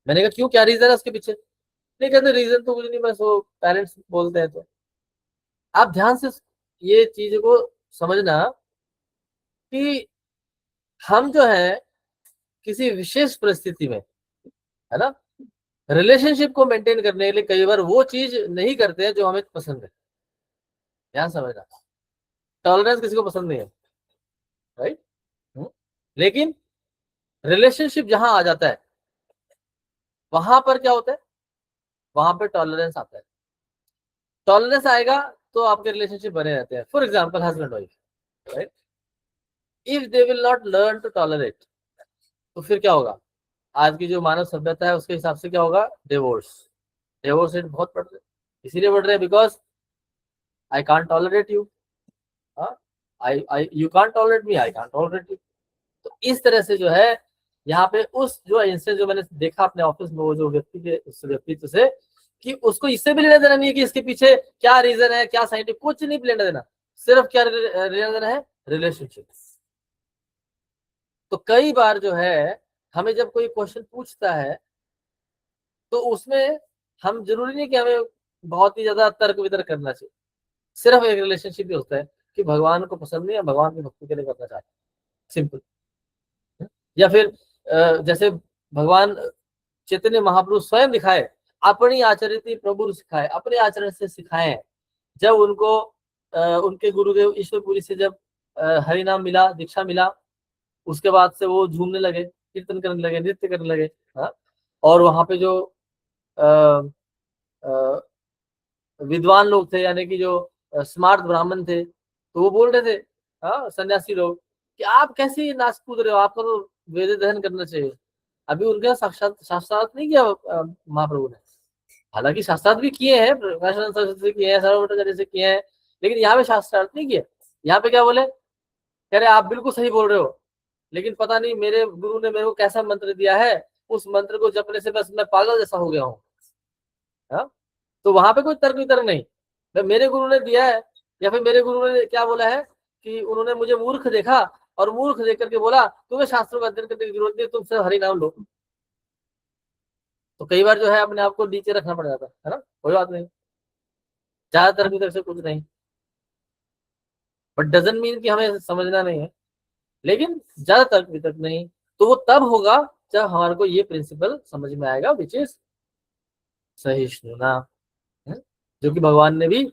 मैंने कहा क्यों, क्या रीजन है उसके पीछे? नहीं कहते रीजन तो कुछ नहीं, बस वो पेरेंट्स बोलते हैं। तो आप ध्यान से ये चीज को समझना कि हम जो है किसी विशेष परिस्थिति में, है ना, रिलेशनशिप को मेंटेन करने के लिए कई बार वो चीज नहीं करते हैं जो हमें पसंद है। ध्यान समझना, टॉलरेंस किसी को पसंद नहीं है, राइट। लेकिन रिलेशनशिप जहां आ जाता है, वहां पर क्या होता है, वहां पर टॉलरेंस आता है। टॉलरेंस आएगा तो आपके रिलेशनशिप बने रहते हैं। For example husband wife, right. If they will not learn to tolerate, तो फिर क्या होगा? आज की जो मानव सभ्यता है उसके हिसाब से क्या होगा? डिवोर्स। डिवोर्स रेट बहुत बढ़ रहे हैं। इसीलिए बढ़ रहे हैं because I can't tolerate you, I I you can't tolerate me, I can't tolerate you. तो इस तरह से जो है यहाँ पे उस जो इंसिडेंट जो मैंने देखा अपने ऑफिस में, वो जो व्यक्ति के उस व्यक्तित्व से, कि उसको इससे भी लेना देना नहीं है कि इसके पीछे क्या रीजन है, क्या साइंटिफिक, कुछ नहीं लेना देना। सिर्फ क्या लेना देना है? रिलेशनशिप। तो कई बार जो है हमें जब कोई क्वेश्चन पूछता है, तो उसमें हम जरूरी नहीं कि हमें बहुत ही ज्यादा तर्क वितर्क करना चाहिए। सिर्फ एक रिलेशनशिप ही होता है कि भगवान को पसंद नहीं है, भगवान की भक्ति के लिए करना चाहते हैं, सिंपल। या फिर जैसे भगवान चैतन्य महाप्रभु स्वयं दिखाए, अपनी आचरित प्रभु सिखाए, अपने आचरण से सिखाए। जब उनको उनके गुरुदेव ईश्वरपुरी से जब हरि नाम मिला, दीक्षा मिला, उसके बाद से वो झूमने लगे, कीर्तन करने लगे, नृत्य करने लगे। हाँ। और वहां पे जो अ, अ, विद्वान लोग थे, यानी कि जो स्मार्ट ब्राह्मण थे, तो वो बोल रहे थे, हाँ, सन्यासी लोग, कि आप कैसे नाच कूद रहे हो, आपको तो वेद अध्ययन करना चाहिए। अभी उनका साक्षात शास्त्रार्थ नहीं किया महाप्रभु ने। हालांकि शास्त्रार्थ भी किए हैं, प्रकाशानंद सरस्वती से किए हैं, सर्वभट्टाचार्य से किए हैं, लेकिन यहाँ पे शास्त्रार्थ नहीं किए। यहाँ पे क्या बोले? कह रहे आप बिल्कुल सही बोल रहे हो, लेकिन पता नहीं मेरे गुरु ने मेरे को कैसा मंत्र दिया है, उस मंत्र को जपने से बस मैं पागल जैसा हो गया हूँ। हाँ? तो वहां पे कोई तर्क वितर्क नहीं, मेरे गुरु ने दिया है। या फिर मेरे गुरु ने क्या बोला है कि उन्होंने मुझे मूर्ख देखा, और मूर्ख देख करके बोला तुम्हें शास्त्रों का अध्ययन करने की जरूरत नहीं, तुम सिर्फ हरि नाम लो। तो कई बार जो है अपने आप को नीचे रखना पड़ जाता है ना। कोई बात नहीं, ज्यादा तर्क वितर्क से कुछ नहीं, बट डजन मीन कि हमें समझना नहीं है। लेकिन ज्यादा तर्क वितर्क नहीं, तो वो तब होगा जब हमारे को ये प्रिंसिपल समझ में आएगा, विच इज सहिष्णुता, जो कि भगवान ने भी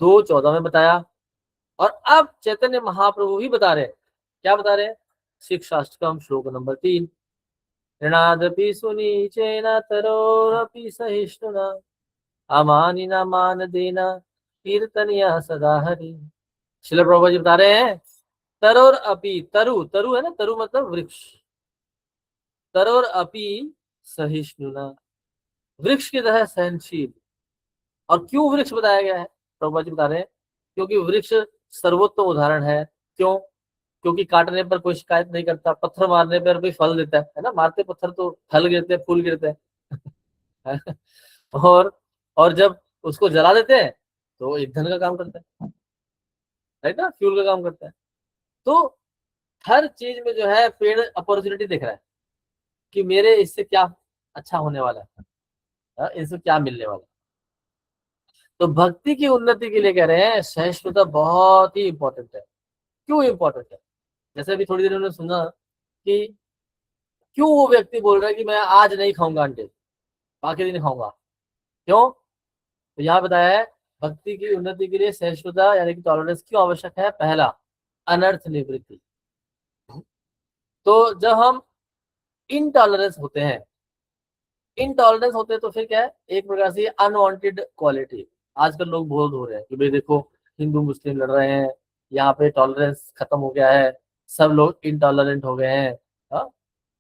2:14 में बताया। और अब चैतन्य महाप्रभु भी बता रहे हैं। क्या बता रहे हैं? शिक्षाष्टकम श्लोक नंबर 3, ऋणादपि सुनीचेन तरोरपि सहिष्णुना अमानिना मान देना कीर्तनिया सदा हरि। शिल प्रभु जी बता रहे हैं, तरोर अपि, तरु तरु है ना, तरु मतलब वृक्ष, तरोर अपि सहिष्णुना, वृक्ष की तरह सहनशील। और क्यों वृक्ष बताया गया है? प्रभुपा जी बता रहे हैं, क्योंकि वृक्ष सर्वोत्तम उदाहरण है। क्यों? क्योंकि काटने पर कोई शिकायत नहीं करता, पत्थर मारने पर कोई फल देता है ना, मारते पत्थर तो फल गिरते हैं, फूल गिरते हैं। और और जब उसको जला देते हैं तो ईंधन का काम करता है, राइट ना, फ्यूल का काम करता है। तो हर चीज में जो है पेड़ अपॉर्चुनिटी देख रहा है कि मेरे इससे क्या अच्छा होने वाला है, इससे क्या मिलने वाला है। तो भक्ति की उन्नति के लिए कह रहे हैं सहिष्णुता बहुत ही इंपॉर्टेंट है। क्यों इंपॉर्टेंट है? जैसे अभी थोड़ी देर उन्होंने सुना कि क्यों वो व्यक्ति बोल रहा है कि मैं आज नहीं खाऊंगा अंडे, बाकी दिन खाऊंगा। क्यों? तो यहाँ बताया है, भक्ति की उन्नति के लिए सहिष्णुता यानी कि टॉलरेंस क्यों आवश्यक है? पहला, अनर्थ निवृत्ति। तो जब हम इनटॉलरेंस होते हैं, तो फिर क्या है? एक प्रकार से अनवांटेड क्वालिटी, आजकल लोग बोध हो रहे हैं कि भाई देखो हिंदू मुस्लिम लड़ रहे हैं, यहाँ पे टॉलरेंस खत्म हो गया है, सब लोग इनटॉलरेंट हो गए हैं, हाँ,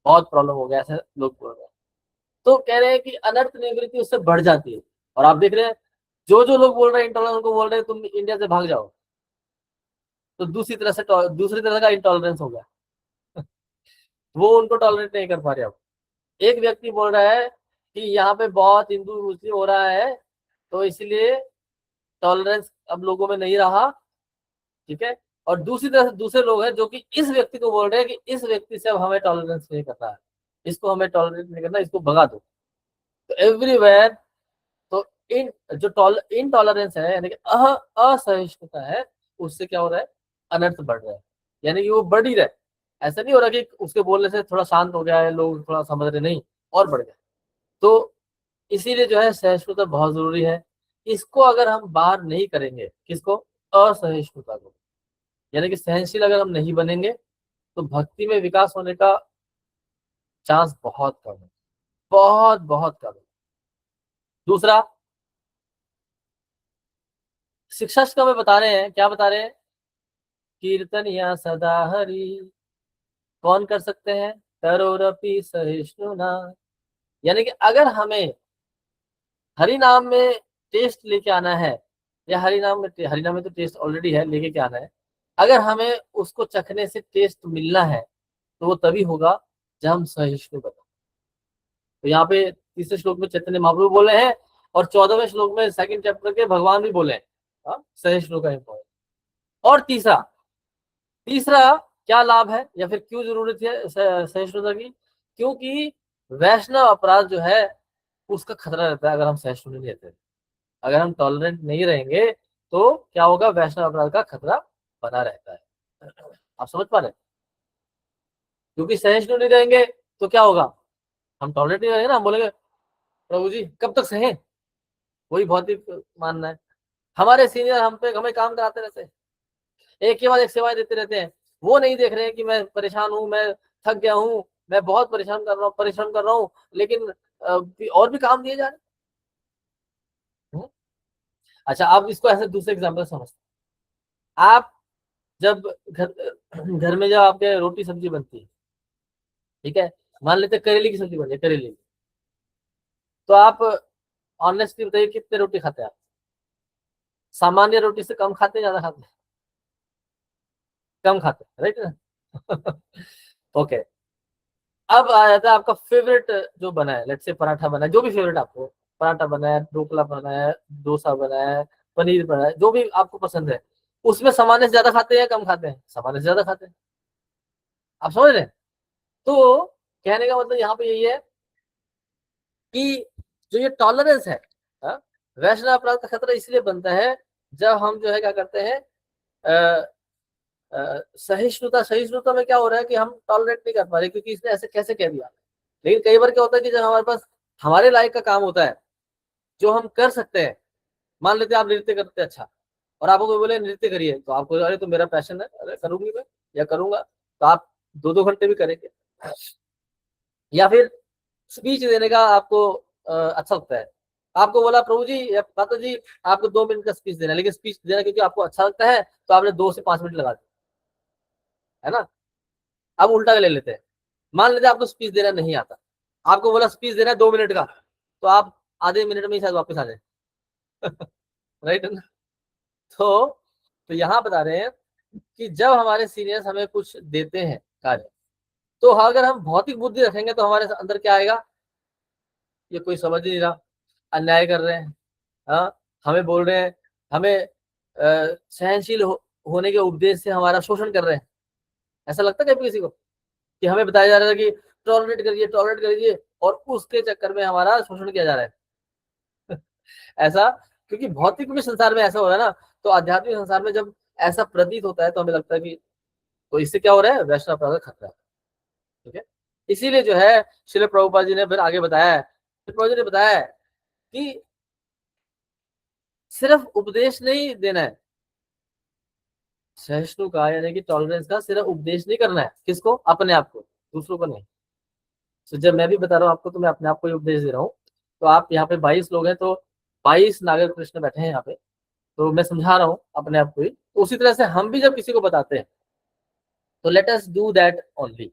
बहुत प्रॉब्लम हो गया, ऐसे लोग बोल रहे हैं। तो कह रहे हैं कि अनर्थ निवृत्ति उससे बढ़ जाती है। और आप देख रहे हैं जो जो लोग बोल रहे हैं इंटॉलरेंस, उनको बोल रहे हैं तुम इंडिया से भाग जाओ, तो दूसरी तरह का इंटॉलरेंस हो गया। वो उनको टॉलरेट नहीं कर पा रहे अब। एक व्यक्ति बोल रहा है कि यहाँ पे बहुत हिंदू मुस्लिम हो रहा है, तो इसलिए टॉलरेंस अब लोगों में नहीं रहा, ठीक है। और दूसरी तरफ दूसरे लोग हैं जो कि इस व्यक्ति को बोल रहे हैं कि इस व्यक्ति से अब हमें टॉलरेंस नहीं करना है, इसको हमें टॉलरेट नहीं करना, इसको भगा दो। तो एवरीवेयर, तो इन जो इनटॉलरेंस है यानी कि असहिष्णुता है, उससे क्या हो रहा है, अनर्थ बढ़ रहा है, यानी कि वो बढ़ ही रहा है। ऐसा नहीं हो रहा कि उसके बोलने से थोड़ा शांत हो गया है, लोग थोड़ा समझ रहे, नहीं, और बढ़ गया। तो इसीलिए जो है सहिष्णुता बहुत जरूरी है। इसको अगर हम बाहर नहीं करेंगे, किसको, असहिष्णुता को, यानी कि सहनशील अगर हम नहीं बनेंगे, तो भक्ति में विकास होने का चांस बहुत कम है, बहुत बहुत कम है। दूसरा, शिक्षा में बता रहे हैं, क्या बता रहे हैं, कीर्तन या सदा हरि, कौन कर सकते हैं, तरोरपि सहिष्णुना, यानी कि अगर हमें हरि नाम में टेस्ट लेके आना है, या हरि नाम में तो टेस्ट ऑलरेडी है, लेके क्या आना है, अगर हमें उसको चखने से टेस्ट मिलना है, तो वो तभी होगा जब हम सहिष्णु बने। तो यहाँ पे तीसरे श्लोक में चैतन्य महाप्रभु बोले हैं, और 14वें श्लोक में सेकंड चैप्टर के भगवान भी बोले हैं, हाँ, सहिष्णु का इम्पोर्टेंस। और तीसरा तीसरा क्या लाभ है, या फिर क्यों जरूरत है सहिष्णुता की, क्योंकि वैष्णव अपराध जो है उसका खतरा रहता है अगर हम सहिष्णु नहीं रहते। अगर हम टॉलरेंट नहीं रहेंगे तो क्या होगा, वैष्णव अपराध का खतरा बना रहता है। आप समझ पा रहे हैं, क्योंकि सहिष्णु नहीं रहेंगे तो क्या होगा, हम टॉलरेट नहीं रहेंगे ना, हम बोलेंगे प्रभु जी कब तक सहे, वही भौतिक मानना है। हमारे सीनियर हम पे हमें काम कराते रहते हैं, एक के बाद एक सेवाएं देते रहते हैं, वो नहीं देख रहे हैं कि मैं परेशान हूँ, मैं थक गया हूँ, मैं बहुत परिश्रम कर रहा हूँ, लेकिन और भी काम दिए जा रहे हैं। अच्छा, अब इसको ऐसे दूसरे एग्जाम्पल समझते हैं। आप जब घर में जब आपके रोटी सब्जी बनती है, ठीक है, मान लेते हैं करेले की सब्जी बन है, करेले की, तो आप ऑनेस्टली बताइए कितने रोटी खाते हैं आप, सामान्य रोटी से कम खाते हैं, ज्यादा खाते हैं, कम खाते हैं, राइट ना। ओके, अब आ जाता है आपका फेवरेट जो बना है, लेट्स से पराठा बना है, जो भी फेवरेट आपको, पराठा बना है, ढोकला बना है, डोसा बना है, पनीर बना है, जो भी आपको पसंद है, उसमें सामान्य से ज्यादा खाते हैं या कम खाते हैं, सामान्य से ज्यादा खाते हैं। आप समझ रहे हैं। तो कहने का मतलब यहाँ पे यही है कि जो ये टॉलरेंस है, हाँ, वैष्णव अपराध का खतरा इसलिए बनता है जब हम जो है क्या करते हैं, सहिष्णुता में क्या हो रहा है कि हम टॉलरेट नहीं कर पा रहे, क्योंकि इसने ऐसे कैसे कह दिया। लेकिन कई बार क्या होता है कि जब हमारे पास हमारे लायक का काम होता है, जो हम कर सकते हैं, मान लेते हैं आप नृत्य करते हैं, अच्छा, और आपको कोई बोले नृत्य करिए, तो आपको अरे तो मेरा पैशन है, अरे करूंगी मैं, या करूंगा, तो आप 2-2 घंटे भी करेंगे। या फिर स्पीच देने का आपको अच्छा लगता है, आपको बोला प्रभु जी या पाता जी आपको 2 मिनट का स्पीच देना है, लेकिन स्पीच देना क्योंकि आपको अच्छा लगता है, तो आपने 2 से 5 मिनट लगा दिया, है ना। अब उल्टा ले लेते हैं, मान लेते आपको स्पीच देना नहीं आता, आपको बोला स्पीच देना है 2 मिनट का, तो आप आधे मिनट में ही शायद वापस आ जाए। राइट है ना। तो यहाँ बता रहे हैं कि जब हमारे सीनियर्स हमें कुछ देते हैं कार्य, तो अगर हम भौतिक बुद्धि रखेंगे तो हमारे अंदर क्या आएगा, ये कोई समझ ही नहीं रहा, अन्याय कर रहे हैं, हाँ, हमें बोल रहे हैं, हमें सहनशील होने के उपदेश से हमारा शोषण कर रहे हैं। ऐसा लगता है कभी किसी को कि हमें बताया जा रहा है कि टॉलरेट करिए, और उसके चक्कर में हमारा शोषण किया जा रहा है। ऐसा, क्योंकि भौतिक में संसार में ऐसा हो रहा है ना, तो आध्यात्मिक संसार में जब ऐसा प्रतीत होता है तो हमें लगता है कि तो इससे क्या हो रहा है, वैष्णव अपराध का खतरा है। ठीक है, इसीलिए जो है श्रील प्रभुपाद जी ने फिर आगे बताया है, प्रभुपाद जी ने बताया है कि सिर्फ उपदेश नहीं देना है, सहिष्णु का यानी कि टॉलरेंस का सिर्फ उपदेश नहीं करना है, किसको, अपने आप को, दूसरों को नहीं। तो जब मैं भी बता रहा हूँ आपको, तो मैं अपने आप को ही उपदेश दे रहा हूँ। तो आप यहाँ पे 22 लोग हैं, तो 22 नागर कृष्ण बैठे हैं यहाँ पे, तो मैं समझा रहा हूँ अपने आप को ही। तो उसी तरह से हम भी जब किसी को बताते हैं तो let us do that only.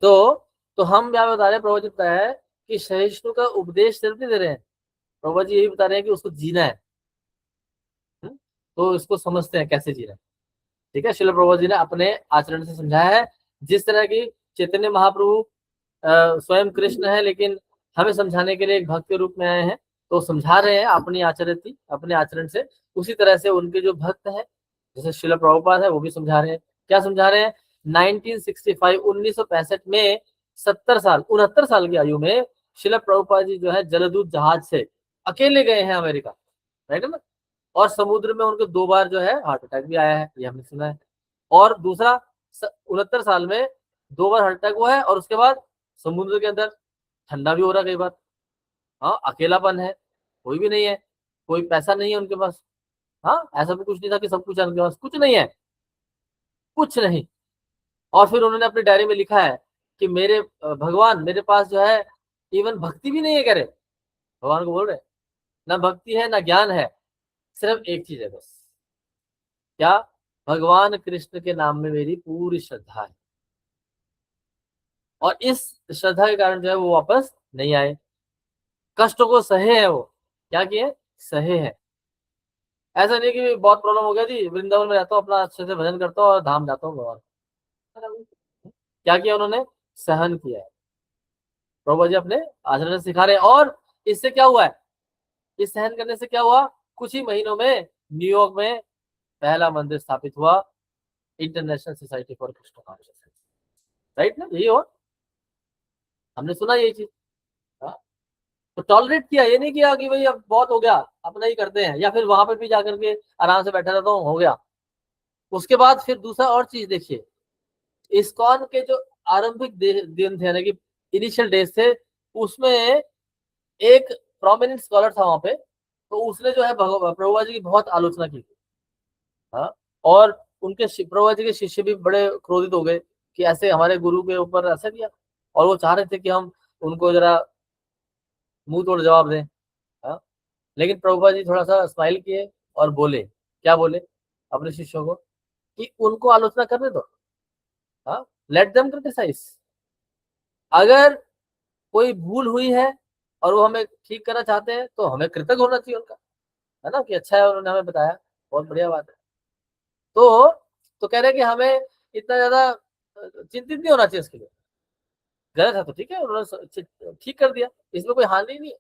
तो हम यहाँ बता रहे हैं, प्रभु जी बताया है कि सहिष्णु का उपदेश सिर्फ नहीं दे रहे हैं, प्रभु जी यही बता रहे हैं कि उसको जीना है। तो इसको समझते हैं कैसे जीना है। ठीक है, श्रील प्रभु जी ने अपने आचरण से समझाया है। जिस तरह की चैतन्य महाप्रभु स्वयं कृष्ण है, लेकिन हमें समझाने के लिए एक भक्त के रूप में आए हैं, तो समझा रहे हैं अपनी अपने आचरण से। उसी तरह से उनके जो भक्त हैं, जैसे श्रील प्रभुपाद है, वो भी समझा रहे हैं। क्या समझा रहे हैं? 1965 1965 में 69 साल की आयु में श्रील प्रभुपाद जी जो है जलदूत जहाज से अकेले गए हैं अमेरिका, राइट ना। और समुद्र में उनको 2 बार जो है हार्ट अटैक भी आया है, ये हमने सुना है। और दूसरा 69 साल में 2 बार हार्ट अटैक हुआ है, और उसके बाद समुद्र के अंदर ठंडा भी हो रहा है कई बार। हाँ, अकेलापन है, कोई भी नहीं है, कोई पैसा नहीं है उनके पास। हाँ, ऐसा भी कुछ नहीं था कि सब कुछ है उनके पास, कुछ नहीं है, कुछ नहीं। और फिर उन्होंने अपनी डायरी में लिखा है कि मेरे भगवान, मेरे पास जो है इवन भक्ति भी नहीं है, कह रहे भगवान को बोल रहे, ना भक्ति है ना ज्ञान है, सिर्फ एक चीज है बस। क्या? भगवान कृष्ण के नाम में मेरी पूरी श्रद्धा है। और इस श्रद्धा के कारण जो है वो वापस नहीं आए, कष्टों को सहे है वो। क्या किए? सहे है। ऐसा नहीं कि बहुत प्रॉब्लम हो गया जी, वृंदावन में रहता हूँ, अपना अच्छे से भजन करता हूँ और धाम जाता हूँ भगवान। क्या किया उन्होंने? सहन किया है। प्रभु जी अपने आचरण से सिखा रहे हैं। और इससे क्या हुआ है? इस सहन करने से क्या हुआ? कुछ ही महीनों में न्यूयॉर्क में पहला मंदिर स्थापित हुआ, international society for Krishna consciousness, right ना। यही हुआ, हमने सुना यही चीज। हाँ? तो टॉलरेट किया, ये नहीं किया कि भाई अब बहुत हो गया अपना ही करते हैं, या फिर वहां पर भी जाकर के आराम से बैठा रहता हूँ, हो गया। उसके बाद फिर दूसरा और चीज देखिए, इस्कॉन के जो आरंभिक दिन थे, यानी कि इनिशियल डेज थे, उसमें एक प्रोमिनेंट स्कॉलर था वहां पे, तो उसने जो है प्रभुपाद जी की बहुत आलोचना की थी। हाँ, और उनके प्रभुपाद जी के शिष्य भी बड़े क्रोधित हो गए कि ऐसे हमारे गुरु के ऊपर ऐसा किया, और वो चाह रहे थे कि हम उनको जरा मुंह तोड़ जवाब दें। हाँ, लेकिन प्रभुपाद जी थोड़ा सा स्माइल किए और बोले, क्या बोले अपने शिष्यों को, कि उनको आलोचना करने दो। हाँ, लेट देम क्रिटिसाइज। अगर कोई भूल हुई है और वो हमें ठीक करना चाहते हैं, तो हमें कृतज्ञ होना चाहिए उनका, है ना, कि अच्छा है उन्होंने हमें बताया, बहुत बढ़िया बात है। तो तो कह रहे हैं कि हमें इतना ज्यादा चिंतित नहीं होना चाहिए इसके लिए। गलत है तो ठीक है, उन्होंने ठीक कर दिया, इसमें कोई हानि नहीं है।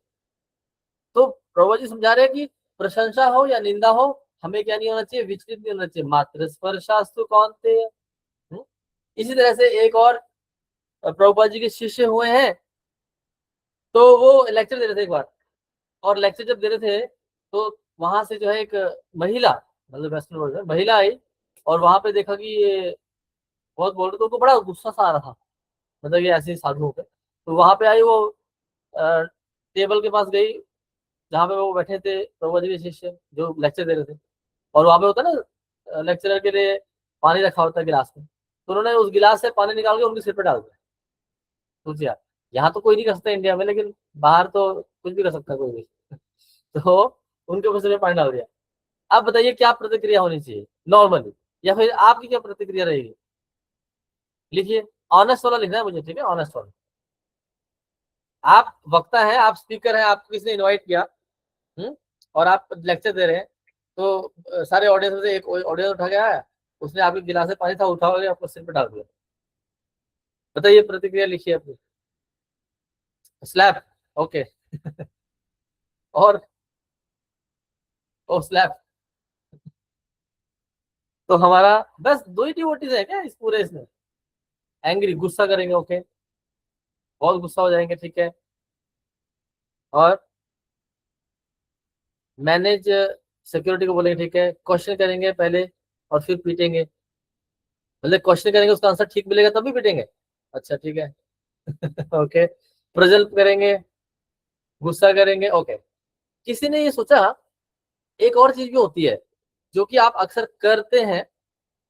तो प्रभु जी समझा रहे हैं कि प्रशंसा हो या निंदा हो, हमें क्या नहीं होना चाहिए? विचलित नहीं होना चाहिए। मात्र स्पर्शास्तु कौन्तेय। इसी तरह से एक और प्रभुपाद जी के शिष्य हुए हैं, तो वो लेक्चर दे रहे थे एक बार, और लेक्चर जब दे रहे थे तो वहां से जो है एक महिला, मतलब वेस्टर्न वर्ल्ड में महिला आई, और वहां पे देखा कि ये बहुत बोल रहे, तो उनको बड़ा गुस्सा सा आ रहा था, मतलब ये ऐसे साधु हो गए। तो वहां पे आई वो, टेबल के पास गई जहाँ पे वो बैठे थे प्रभु जी के शिष्य जो लेक्चर दे रहे थे, और वहां पे होता है ना लेक्चरर के लिए पानी रखा होता है गिलास में, तो उन्होंने उस गिलास से पानी निकाल के उनके सिर पे डाल दिया। सोचिए यार, यहाँ तो कोई नहीं कर सकता इंडिया में, लेकिन बाहर तो कुछ भी कर सकता है कोई भी। तो उनके ऊपर सिर पे पानी डाल दिया। आप बताइए क्या प्रतिक्रिया होनी चाहिए नॉर्मली, या फिर आपकी क्या प्रतिक्रिया रहेगी? लिखिए, ऑनेस्ट वाला लिखना है मुझे, ठीक है, ऑनेस्ट वाला। आप वक्ता हैं, आप स्पीकर हैं, आपको किसी ने इनवाइट किया, और आप लेक्चर दे रहे हैं, तो सारे ऑडियंस में से एक ऑडियंस उठा गया है, उसने आपके गिलास में पानी था उठा के आपको सिर पे डाल दिया। बताइए, प्रतिक्रिया लिखिए अपनी। Slap, okay. और ओ स्लैप। तो हमारा बस 2 ही डिवोटीज है क्या इस पूरे इसमें? एंग्री, गुस्सा करेंगे, ओके, बहुत गुस्सा हो जाएंगे, ठीक है। और मैनेज सिक्योरिटी को बोलेंगे, ठीक है, क्वेश्चन करेंगे पहले और फिर पीटेंगे, मतलब क्वेश्चन करेंगे उसका आंसर ठीक मिलेगा तभी पीटेंगे। अच्छा, ठीक है। ओके, प्रेजल करेंगे, गुस्सा करेंगे, ओके। किसी ने ये सोचा एक और चीज भी होती है जो कि आप अक्सर करते हैं,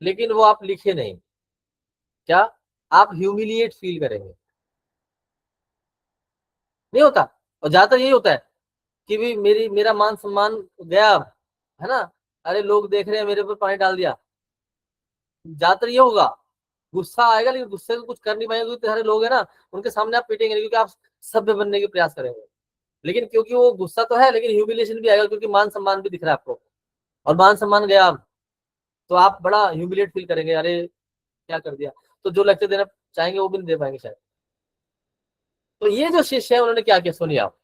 लेकिन वो आप लिखे नहीं। क्या? आप ह्यूमिलिएट फील करेंगे, नहीं होता, और ज्यादातर यही होता है। कि भी मेरा मान सम्मान गया, है ना, अरे लोग देख रहे हैं मेरे ऊपर पानी डाल दिया, ज्यादातर ये होगा। गुस्सा आएगा लेकिन गुस्से को कुछ कर नहीं पाएंगे क्योंकि सारे लोग हैं ना, उनके सामने आप पीटेंगे नहीं क्योंकि आप सभ्य बनने के प्रयास करेंगे। लेकिन क्योंकि वो गुस्सा तो है लेकिन ह्यूमिलेशन भी आएगा क्योंकि मान सम्मान भी दिख रहा है आपको, और मान सम्मान गया तो आप बड़ा ह्यूमिलेट फील करेंगे, अरे क्या कर दिया। तो जो लेक्चर देना चाहेंगे वो भी नहीं दे पाएंगे शायद। तो ये जो शिष्य है उन्होंने क्या किया सुनिए आप,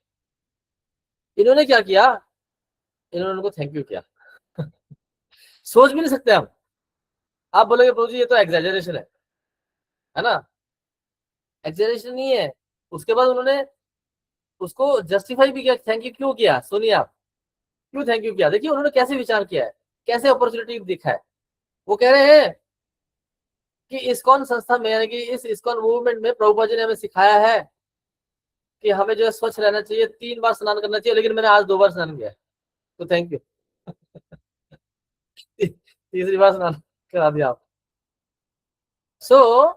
इन्होंने क्या किया, इन्होंने उनको थैंक यू किया। सोच भी नहीं सकते हम। आप बोलोगे प्रभु जी ये तो एग्जेजरेशन है ना, एग्जेजरेशन नहीं है। उसके बाद उन्होंने उसको जस्टिफाई भी किया, थैंक यू क्यों किया, सुनिए आप क्यों थैंक यू किया। देखिए उन्होंने कैसे विचार किया है, कैसे अपॉर्चुनिटी देखा है। वो कह रहे हैं कि इस्कॉन संस्था में यानी कि इस इस्कॉन मूवमेंट में प्रभुपाद जी ने हमें सिखाया है कि हमें जो है स्वच्छ रहना चाहिए, 3 बार स्नान करना चाहिए, लेकिन मैंने आज 2 बार स्नान किया है, तो थैंक यू। तीसरी बार स्नान करा दिया आप। सो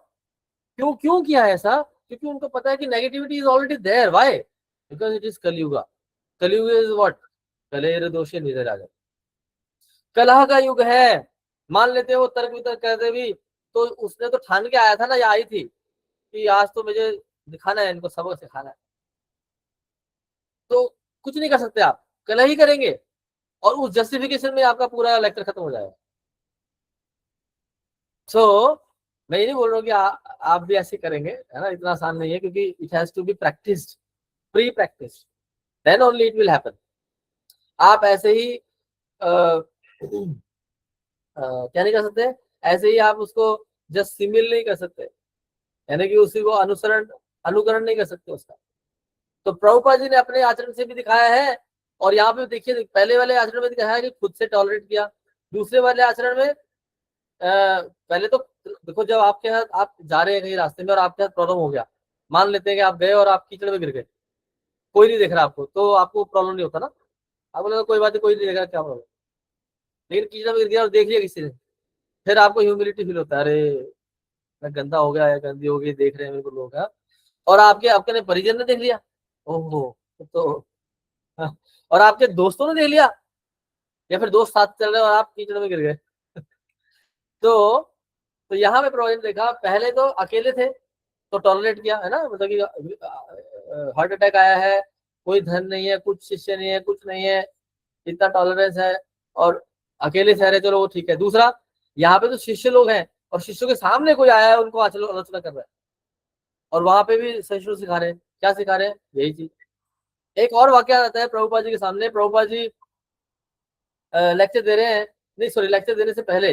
क्यों क्यों किया है ऐसा, क्योंकि उनको पता है कि negativity is already there, why, because it is Kaliyuga. Kaliyug is what, कलेर दोषे निधराज, कलह का युग है। मान लेते हैं वो तर्क वितर्क करते भी, तो उसने तो ठान के आया था ना, या आई थी कि आज तो मुझे दिखाना है, इनको सबक सिखाना है। तो कुछ नहीं कर सकते आप, कलह ही करेंगे, और उस जस्टिफिकेशन में आपका पूरा लेक्चर खत्म हो जाएगा। सो मैं ये नहीं बोल रहा हूँ कि आप भी ऐसे करेंगे, है ना, इतना आसान नहीं है क्योंकि it has to be practised, pre practice, then only it will happen. आप ऐसे ही क्या नहीं कर सकते, ऐसे ही आप उसको जस्ट सिमिल नहीं कर सकते, यानी कि उसी को अनुसरण अनुकरण नहीं कर सकते उसका। तो प्रभुपाद जी ने अपने आचरण से भी दिखाया है, और यहाँ पे देखिए पहले वाले आचरण में दिखाया है कि खुद से टॉलरेट किया, दूसरे वाले आचरण में पहले तो देखो जब आपके साथ आप जा रहे हैं कहीं रास्ते में और आपके साथ प्रॉब्लम हो गया, मान लेते हैं कि आप गए और आप कीचड़ में गिर गए, कोई नहीं देख रहा आपको, तो आपको प्रॉब्लम नहीं होता ना, आप बोले कोई बात नहीं, कोई नहीं देख रहा, क्या प्रॉब्लम। लेकिन कीचड़ में गिर गया और देख लिया किसी ने, फिर आपको ह्यूमिलिटी फील होता है, अरे मैं गंदा हो गया या गंदी हो गई, देख रहे हैं मेरे को लोग, हाँ? और आपके आपके परिजन ने देख लिया, ओहो, तो हाँ, और आपके दोस्तों ने देख लिया, या फिर दोस्त साथ चल रहे और आप कीचड़ में गिर गए। तो तो यहाँ पे प्रॉब्लम देखा, पहले तो अकेले थे तो टॉलरेट किया, है ना, मतलब कि हार्ट अटैक आया है, कोई धन नहीं है, कुछ शिष्य नहीं है, कुछ नहीं है, इतना टॉलरेंस है, और अकेले ठहरे, चलो वो ठीक है। दूसरा, यहाँ पे तो शिष्य लोग हैं और शिष्यों के सामने कोई आया है, उनको आलोचना कर रहा है, और वहां पे भी शिष्य सिखा रहे हैं, क्या सिखा रहे हैं, यही चीज। एक और वाक्य आता है प्रभुपाद जी के सामने, प्रभुपाद जी लेक्चर दे रहे हैं, नहीं सॉरी, लेक्चर देने से पहले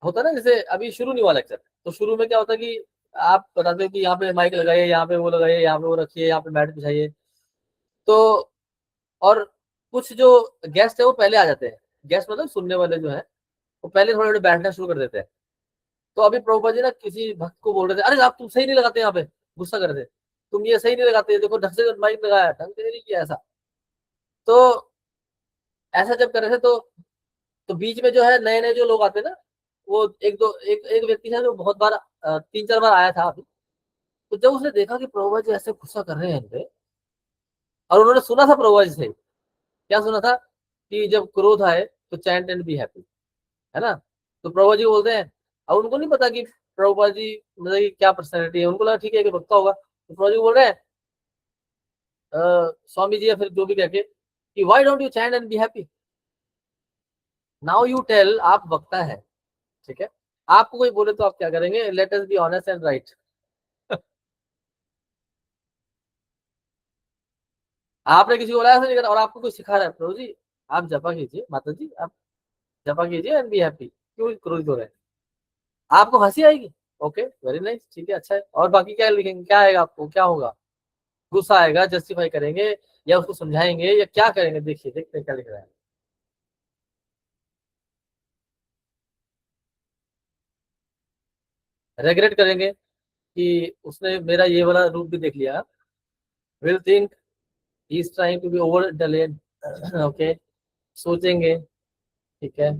होता है ना, जैसे अभी शुरू नहीं हुआ लेक्चर, तो शुरू में क्या होता है कि आप बताते हो कि यहाँ पे माइक लगाइए, यहाँ पे वो लगाइए, यहाँ पे वो रखिए, यहाँ पे मैट बिछाइए। तो और कुछ जो गेस्ट है वो पहले आ जाते हैं, गेस्ट मतलब सुनने वाले जो है वो पहले थोड़े थोड़े बैठना शुरू कर देते हैं। तो अभी प्रभुपाद जी ना किसी भक्त को बोल रहे थे, अरे आप तुम सही नहीं लगाते यहाँ पे, गुस्सा कर रहे थे, तुम ये सही नहीं लगाते, देखो ढंग से माइक लगाया, ढंग से नहीं किया ऐसा। तो ऐसा जब कर रहे थे तो बीच में जो है नए नए जो लोग आते हैं ना, वो एक व्यक्ति है जो बहुत बार 3-4 बार आया था अभी। तो जब उसने देखा कि प्रभुपाद जी ऐसे गुस्सा कर रहे हैं इन पे, और उन्होंने सुना था प्रभुपाद जी से, क्या सुना था कि जब क्रोध आए तो चैंट एंड बी हैप्पी, है ना। तो प्रभुपाद जी बोलते हैं, अब उनको नहीं पता कि प्रभुपाद जी मतलब कि क्या पर्सनैलिटी है, उनको लगा ठीक है कि भक्ता होगा, तो प्रभुपाद जी बोल रहे हैं स्वामी जी या फिर जो भी कह के कि why don't you chant and be happy, now you tell, आप वक्ता है, ठीक है, आपको कोई बोले तो आप क्या करेंगे, let us be honest and right. आपने किसी को बोला ऐसा नहीं करा, और आपको कोई सिखा रहा है, प्रभु जी आप जपा कीजिए, माता जी आप जपा कीजिए एंड बी हैप्पी, क्यों क्रोधित हो रहे हैं, आपको हंसी आएगी, ओके वेरी नाइस, ठीक है, अच्छा है, और बाकी क्या लिखेंगे, क्या आएगा आपको, क्या होगा, गुस्सा आएगा, जस्टिफाई करेंगे या उसको समझाएंगे या क्या करेंगे, देखिए देखते हैं क्या लिख रहा है। रेग्रेट करेंगे कि उसने मेरा ये वाला रूप भी देख लिया, will think he is trying to be over dulled, okay, सोचेंगे, ठीक है।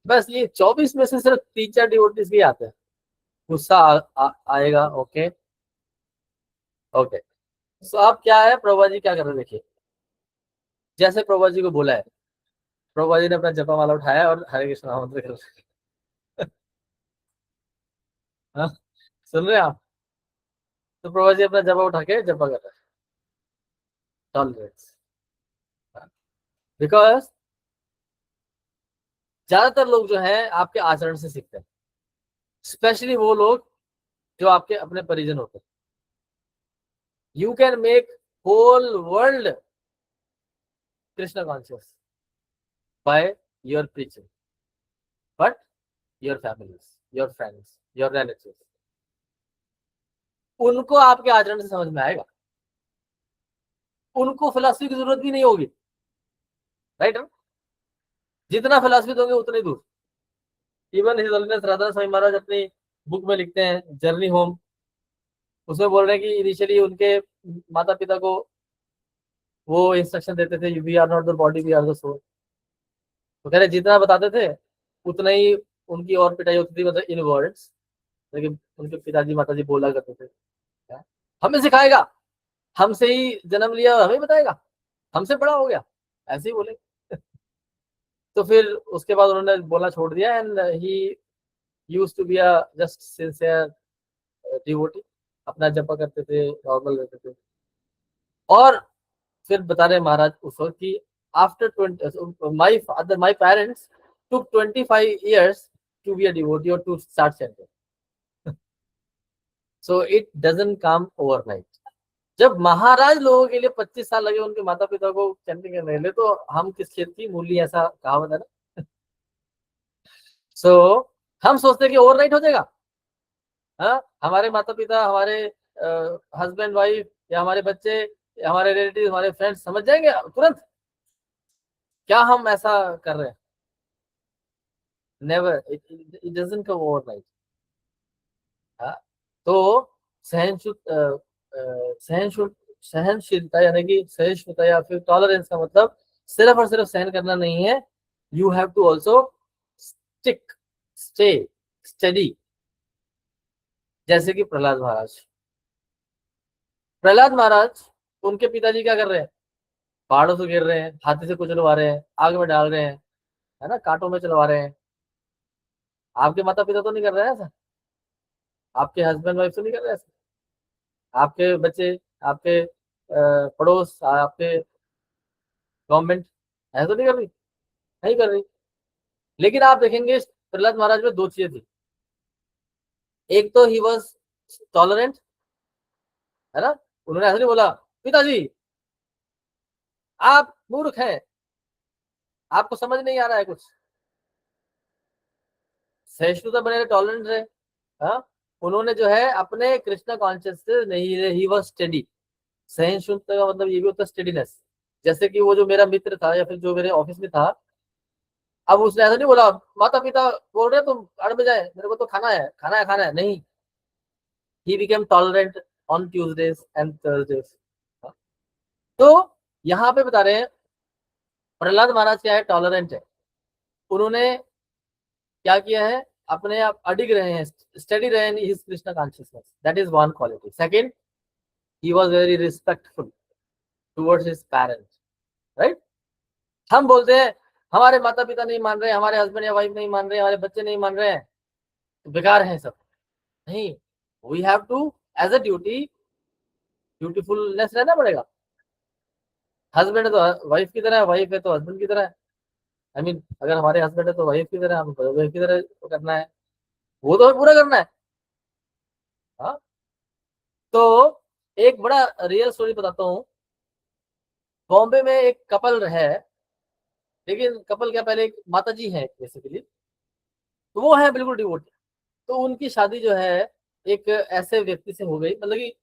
बस ये 24 में से सिर्फ 3-4 डिवोटीज ही आते हैं, गुस्सा आएगा, ओके ओके। सो अब क्या है, प्रभुपाद जी क्या कर रहे हैं देखिए, जैसे प्रभुपाद जी को बोला है, प्रभुपाद जी ने अपना जपा माला उठाया और हरे कृष्ण मंत्र कर हाँ, सुन रहे हैं आप? तो प्रभुपाद जी अपना जपा उठा के जपा कर रहे हैं, बिकॉज ज्यादातर लोग जो है आपके आचरण से सीखते हैं, स्पेशली वो लोग जो आपके अपने परिजन होते हैं। You can make whole world Krishna conscious by your preaching, but your families, your friends, your relatives, उनको आपके आचरण से समझ में आएगा, उनको फिलॉसफी की जरूरत भी नहीं होगी, राइट? जितना फिलॉसफी दोगे उतनी दूर। Even his holiness Radha Swami Maharaj अपनी बुक में लिखते हैं जर्नी होम, उसमें बोल रहे हैं कि इनिशियली उनके माता पिता को वो इंस्ट्रक्शन देते थे, we are not the body, we are the soul. तो कह रहे जितना बताते थे उतना ही उनकी और पिटाई होती थी, मतलब इन वर्ड्स, लेकिन उनके पिताजी माताजी बोला करते थे हमें सिखाएगा, हमसे ही जन्म लिया और हमें बताएगा, हमसे बड़ा हो गया, ऐसे ही बोले। तो फिर उसके बाद उन्होंने बोलना छोड़ दिया and he used to be a just sincere devotee, अपना जपा करते थे, नॉर्मल रहते थे। और फिर बता रहे महाराज उस वक्त कि after 20 my parents took 25 years to be a devotee or to start chanting. So it doesn't come overnight. जब महाराज लोगों के लिए 25 साल लगे उनके माता पिता को चैंटिंग करने के लिए, तो हम किस खेत की मूली, ऐसा कहावत है ना। सो हम सोचते हैं कि ओवरनाइट हो जाएगा। हाँ, हमारे माता पिता, हमारे हस्बैंड वाइफ या हमारे बच्चे या हमारे रिलेटिव, हमारे फ्रेंड्स समझ जाएंगे तुरंत। क्या हम ऐसा कर रहे हैं? Never, it doesn't come overnight. हाँ, तो सहनशील सहनशीलता यानी कि सहिष्णुता या फिर टॉलरेंस का मतलब सिर्फ और सिर्फ सहन करना नहीं है, you have to also stick, stay study. जैसे कि प्रहलाद महाराज, उनके पिताजी क्या कर रहे हैं? पहाड़ों से गिर रहे हैं, हाथी से कुचलवा रहे हैं, आग में डाल रहे हैं, है ना, कांटों में चलवा रहे हैं। आपके माता पिता तो नहीं कर रहे हैं ऐसा? आपके हस्बैंड वाइफ तो नहीं कर रहे ऐसा? आपके बच्चे, आपके पड़ोस, आपके गवर्नमेंट ऐसा तो नहीं कर रही? नहीं कर रही। लेकिन आप देखेंगे प्रहलाद महाराज में दो चीजें थी। एक तो ही वॉज टॉलरेंट, है ना, उन्होंने ऐसा नहीं बोला पिताजी आप मूर्ख हैं, आपको समझ नहीं आ रहा है कुछ। सहिष्णुता बने रहे, टॉलरेंट रहे। हाँ, उन्होंने जो है अपने कृष्णा कॉन्शियस से नहीं रहे, ही वॉज स्टडी। सहिष्णुता का मतलब ये भी होता है स्टडीनेस। जैसे कि वो जो मेरा मित्र था या फिर जो मेरे ऑफिस में था, अब उसने ऐसा नहीं बोला माता पिता बोल रहे तुम अड़ में जाए, मेरे को तो खाना है, खाना है, खाना है, नहीं। He became tolerant on Tuesdays and Thursdays. तो यहाँ पे बता रहे हैं प्रहलाद महाराज क्या है, टॉलरेंट है। उन्होंने क्या किया है, अपने आप अडिग रहे हैं, स्टडी रहे हैं his Krishna consciousness, that is one quality. Second, he was very respectful towards his parents, right? हम बोलते हैं हमारे माता पिता नहीं मान रहे, हमारे हस्बैंड या वाइफ नहीं मान रहे, हमारे बच्चे नहीं मान रहे हैं, तो बेकार है सब। नहीं, we have to as a duty, beautifulness रहना पड़ेगा। हस्बैंड है तो वाइफ की तरह है, वाइफ है तो हस्बैंड की तरह है। आई मीन अगर हमारे हस्बैंड है तो वाइफ की तरह, हमें वाइफ की तरह तो करना है, वो तो हमें पूरा करना है। हाँ, तो एक बड़ा रियल स्टोरी बताता हूँ। बॉम्बे में एक कपल है, लेकिन कपल क्या, पहले एक माता जी है बेसिकली, तो वो है बिल्कुल डिवोटी। तो उनकी शादी जो है एक ऐसे व्यक्ति से हो गई, मतलब कि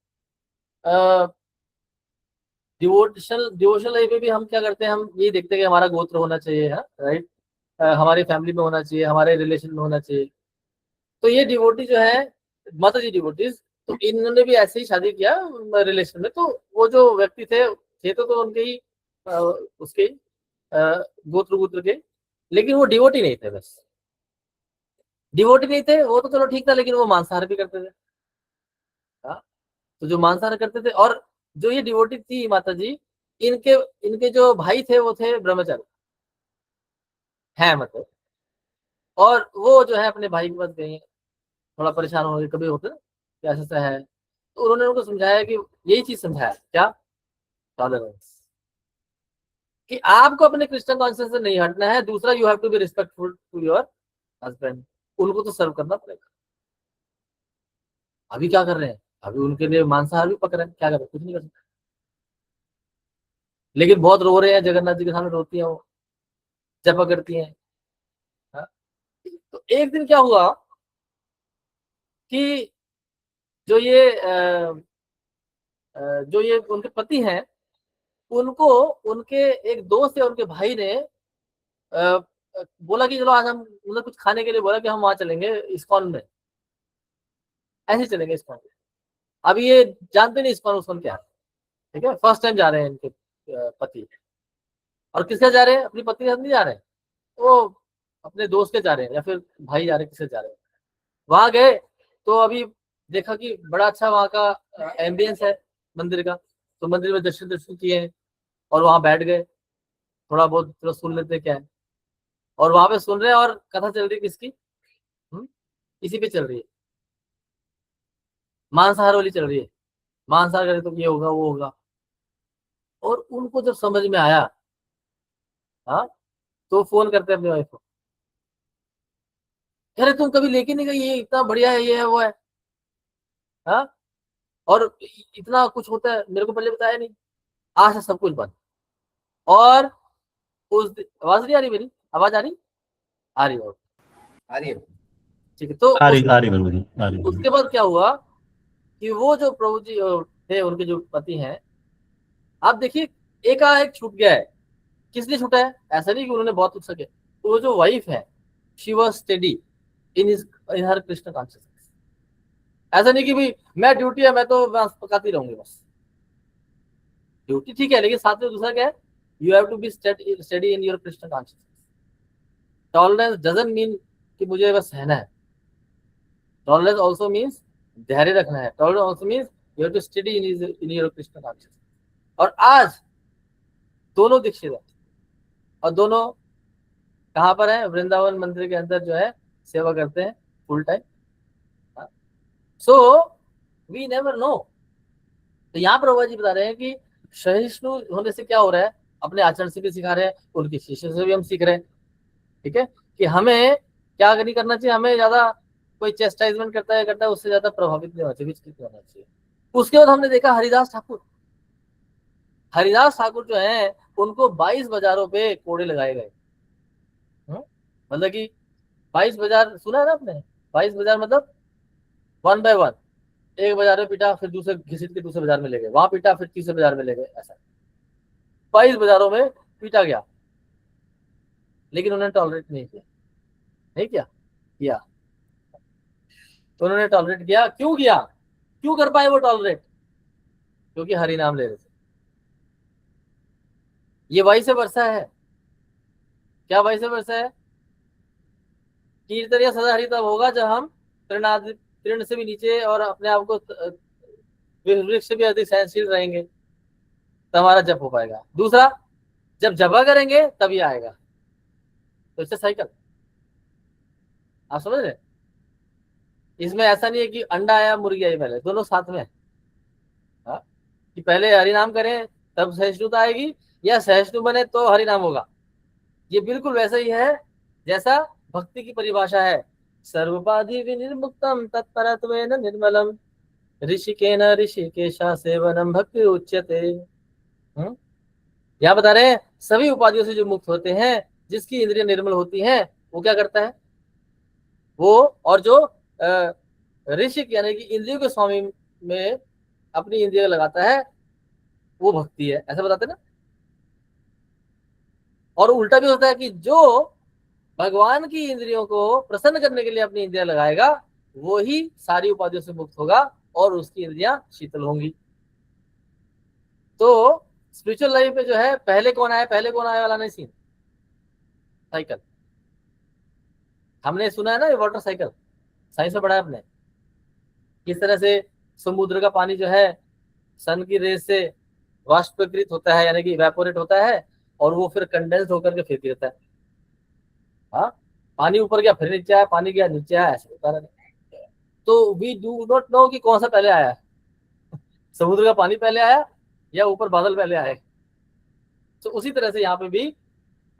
डिवोशनल लाइफ में भी हम क्या करते हैं, हम ये देखते हैं कि हमारा गोत्र होना चाहिए, है राइट, हमारी फैमिली में होना चाहिए, हमारे रिलेशन में होना चाहिए। तो ये डिवोटी जो है, माता जी डिवोटीज, तो इन्होंने भी ऐसे ही शादी किया रिलेशन में। तो वो जो व्यक्ति थे तो उनके ही उसके गोत्र गोत्र के, लेकिन वो डिवोटी नहीं थे। बस डिवोटी नहीं थे वो तो चलो ठीक था, लेकिन वो मांसाहार भी करते थे। हाँ, तो जो मांसाहार करते थे, और जो ये डिवोटी थी माता जी, इनके इनके जो भाई थे वो थे ब्रह्मचारी हैं मतलब, और वो जो है अपने भाई के पास गए, थोड़ा परेशान हो गए, कभी होते ना कि ऐसा ऐसा है, तो उन्होंने उनको समझाया कि यही चीज समझाया क्या, टॉलरेंस, कि आपको अपने क्रिश्चियन कॉन्शियस से नहीं हटना है। दूसरा, you have to be respectful to your husband, उनको तो सर्व करना पड़ेगा। अभी क्या कर रहे हैं, अभी उनके लिए मांसाहार भी पक रहे हैं, क्या कर रहे हैं, कुछ नहीं कर सकते, लेकिन बहुत रो रहे हैं, जगन्नाथ जी के सामने रोती हैं वो, जपा करती हैं। हाँ? तो एक दिन क्या हुआ कि जो ये जो ये उनके पति हैं, उनको उनके एक दोस्त या उनके भाई ने अ, बोला कि चलो आज हम मतलब कुछ खाने के लिए बोला कि हम वहां चलेंगे इस्कॉन में, ऐसे चलेंगे इस्कॉन में। अभी ये जानते नहीं इस्कॉन उस्कॉन क्या है, ठीक है, फर्स्ट टाइम जा रहे हैं इनके पति, और किसके साथ जा रहे हैं, अपनी पत्नी के साथ नहीं जा रहे हैं, वो अपने दोस्त के जा रहे हैं या फिर भाई जा रहे हैं, किसके जा रहे हैं। वहां गए तो अभी देखा कि बड़ा अच्छा वहां का एम्बियंस है मंदिर का, तो मंदिर में दर्शन दर्शन किए हैं, और वहां बैठ गए, थोड़ा बहुत चलो सुन लेते हैं क्या है। और वहां पे सुन रहे हैं, और कथा चल रही है किसकी, हम्म, इसी पे चल रही है, मांसाहार वाली चल रही है, मांसाहार करे तो ये होगा वो होगा। और उनको जब समझ में आया, हाँ, तो फोन करते हैं अपनी वाइफ को, अरे तुम कभी लेके नहीं गई, ये इतना बढ़िया है, ये है वो है, हाँ, और इतना कुछ होता है, मेरे को पहले बताया नहीं, आज से सब कुछ बंद। और आवाज नहीं आ रही मेरी, आवाज आ रही, आ रही है, आ रही है, ठीक है। तो आ रही बिल्कुल जी, आ रही उसके बाद क्या हुआ कि वो जो प्रभु जी थे, उनके जो पति हैं, आप देखिए, एक छूट गया है। किस लिए छूटा है, ऐसा नहीं कि उन्होंने बहुत कुछ सके, तो वो जो वाइफ है, she was steady in his in her Krishna consciousness. ऐसा नहीं कि भाई मैं ड्यूटी है, मैं तो बस पकाती रहूंगी बस, ड्यूटी ठीक है, लेकिन साथ में दूसरा क्या है, you have to be study in your Krishna consciousness. Tolerance doesn't mean कि मुझे बस सहना है, टॉलरेंस ऑल्सो मीन्स धैर्य रखना है, tolerance also means you have to study in your Krishna consciousness. और आज दोनों दीक्षित है, और दोनों कहाँ पर है, वृंदावन मंदिर के अंदर जो है सेवा करते हैं full time. So we never know. तो यहाँ प्रभुपाद जी बता रहे हैं कि सहिष्णु होने से क्या हो रहा है, अपने आचरण से भी सिखा रहे हैं, उनके शिष्य से भी हम सीख रहे हैं, ठीक है, कि हमें क्या नहीं करना चाहिए, हमें ज्यादा कोई चेस्टाइजमेंट करता है उससे ज्यादा प्रभावित नहीं होना चाहिए, विचलित नहीं होना चाहिए। उसके बाद हमने देखा हरिदास ठाकुर, हरिदास ठाकुर जो है उनको 22 बाजारों पे कोड़े लगाए गए। मतलब कि 22 बाजार सुना है ना आपने, 22 बाजार मतलब वन बाय वन, एक बाजार में पीटा, फिर दूसरे घिसट के दूसरे बाजार में ले गए, वहां पीटा, फिर तीसरे बाजार में ले गए, ऐसा 22 बाजारों में पीटा गया, लेकिन उन्होंने टॉलरेट नहीं किया, नहीं किया, किया, तो उन्होंने टॉलरेट किया, क्यों किया, क्यों कर पाए वो टॉलरेट, क्योंकि हरि नाम ले रहे थे। ये वही से वर्षा है, क्या वही से वर्षा है, कीर्तन या सदा हरि तब होगा जब हम तृण से भी नीचे और अपने आप को वृक्ष से भी अधिक सहनशील रहेंगे, तब हमारा जप हो पाएगा। दूसरा, जब जपा करेंगे तभी आएगा। तो इससे साइकिल, आप समझ रहे हैं? इसमें ऐसा नहीं है कि अंडा आया मुर्गी आई, पहले दोनों साथ में है। हाँ? कि पहले हरि नाम करें तब सहिष्णुता आएगी, या सहिष्णु बने तो हरि नाम होगा। ये बिल्कुल वैसा ही है जैसा भक्ति की परिभाषा है, सर्वोपाधि विनिर्मुक्तम तत्परत्वेन निर्मलम ऋषिकेन ऋषिकेशा सेवनम भक्ति उच्यते। यहाँ बता रहे हैं सभी उपाधियों से जो मुक्त होते हैं, जिसकी इंद्रिय निर्मल होती हैं, वो क्या करता है, वो, और जो ऋषिक यानी कि इंद्रियों के स्वामी में अपनी इंद्रिय लगाता है, वो भक्ति है, ऐसा बताते हैं ना। और उल्टा भी होता है कि जो भगवान की इंद्रियों को प्रसन्न करने के लिए अपनी इंद्रियां लगाएगा, वो ही सारी उपाधियों से मुक्त होगा, और उसकी इंद्रियां शीतल होंगी। तो स्पिरिचुअल लाइफ में जो है, पहले कौन आया, पहले कौन आया वाला नहीं सीन, साइकिल। हमने सुना है ना ये वाटर साइकिल, साइंस में पढ़ा है आपने, किस तरह से समुद्र का पानी जो है सन की रेस से वाष्पीकृत होता है यानी कि इवेपोरेट होता है, और वो फिर कंडेंस होकर के फिर गिरता है। हाँ, पानी ऊपर गया फिर नीचे आया, पानी गया नीचे आया, ऐसे होता रहता है। तो वी डू नॉट नो कि कौन सा पहले आया, समुद्र का पानी पहले आया या ऊपर बादल पहले आए। तो उसी तरह से यहाँ पे भी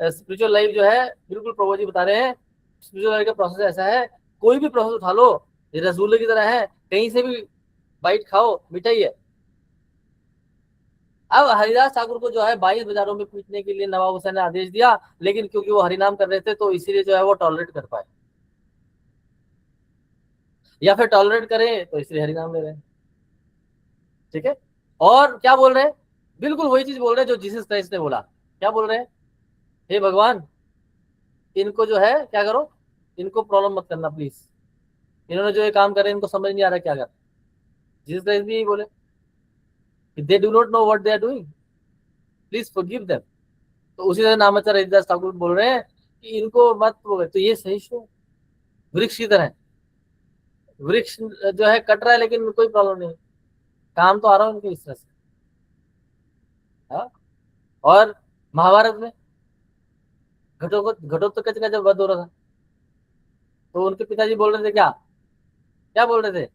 स्पिरिचुअल लाइफ जो है, बिल्कुल प्रभु जी बता रहे हैं, स्पिरिचुअल लाइफ का प्रोसेस ऐसा है, कोई भी प्रोसेस उठा लो, ये रसगुल्ले की तरह है, कहीं से भी बाइट खाओ, मिठाई है। अब हरिदास ठाकुर को जो है 22 बाजारों में पीटने के लिए नवाब हुसैन ने आदेश दिया, लेकिन क्योंकि वो हरिनाम कर रहे थे तो इसीलिए जो है वो टॉलरेट कर पाए, या फिर टॉलरेट करें तो इसलिए हरिनाम ले रहे हैं। ठीक है, और क्या बोल रहे हैं, बिल्कुल वही चीज बोल रहे हैं जो जीसस क्राइस्ट ने बोला। क्या बोल रहे हैं, हे भगवान, इनको जो है क्या करो, इनको प्रॉब्लम मत करना प्लीज, इन्होंने जो ये काम करे इनको समझ नहीं आ रहा क्या कर। जीसस क्राइस्ट भी यही बोले, they do not know what they are doing, please forgive them. तो उसी तरह नामाचार्य हरिदास ठाकुर बोल रहे हैं कि इनको मत बोले, तो ये सहिष्णु वृक्ष की तरह है। वृक्ष जो है कट रहा है लेकिन कोई प्रॉब्लम नहीं, काम तो आ रहा है उनके इस तरह से। हाँ? और महाभारत में घटोत्कच का जब वध हो रहा था, तो उनके पिताजी बोल रहे थे क्या, क्या बोल रहे थे,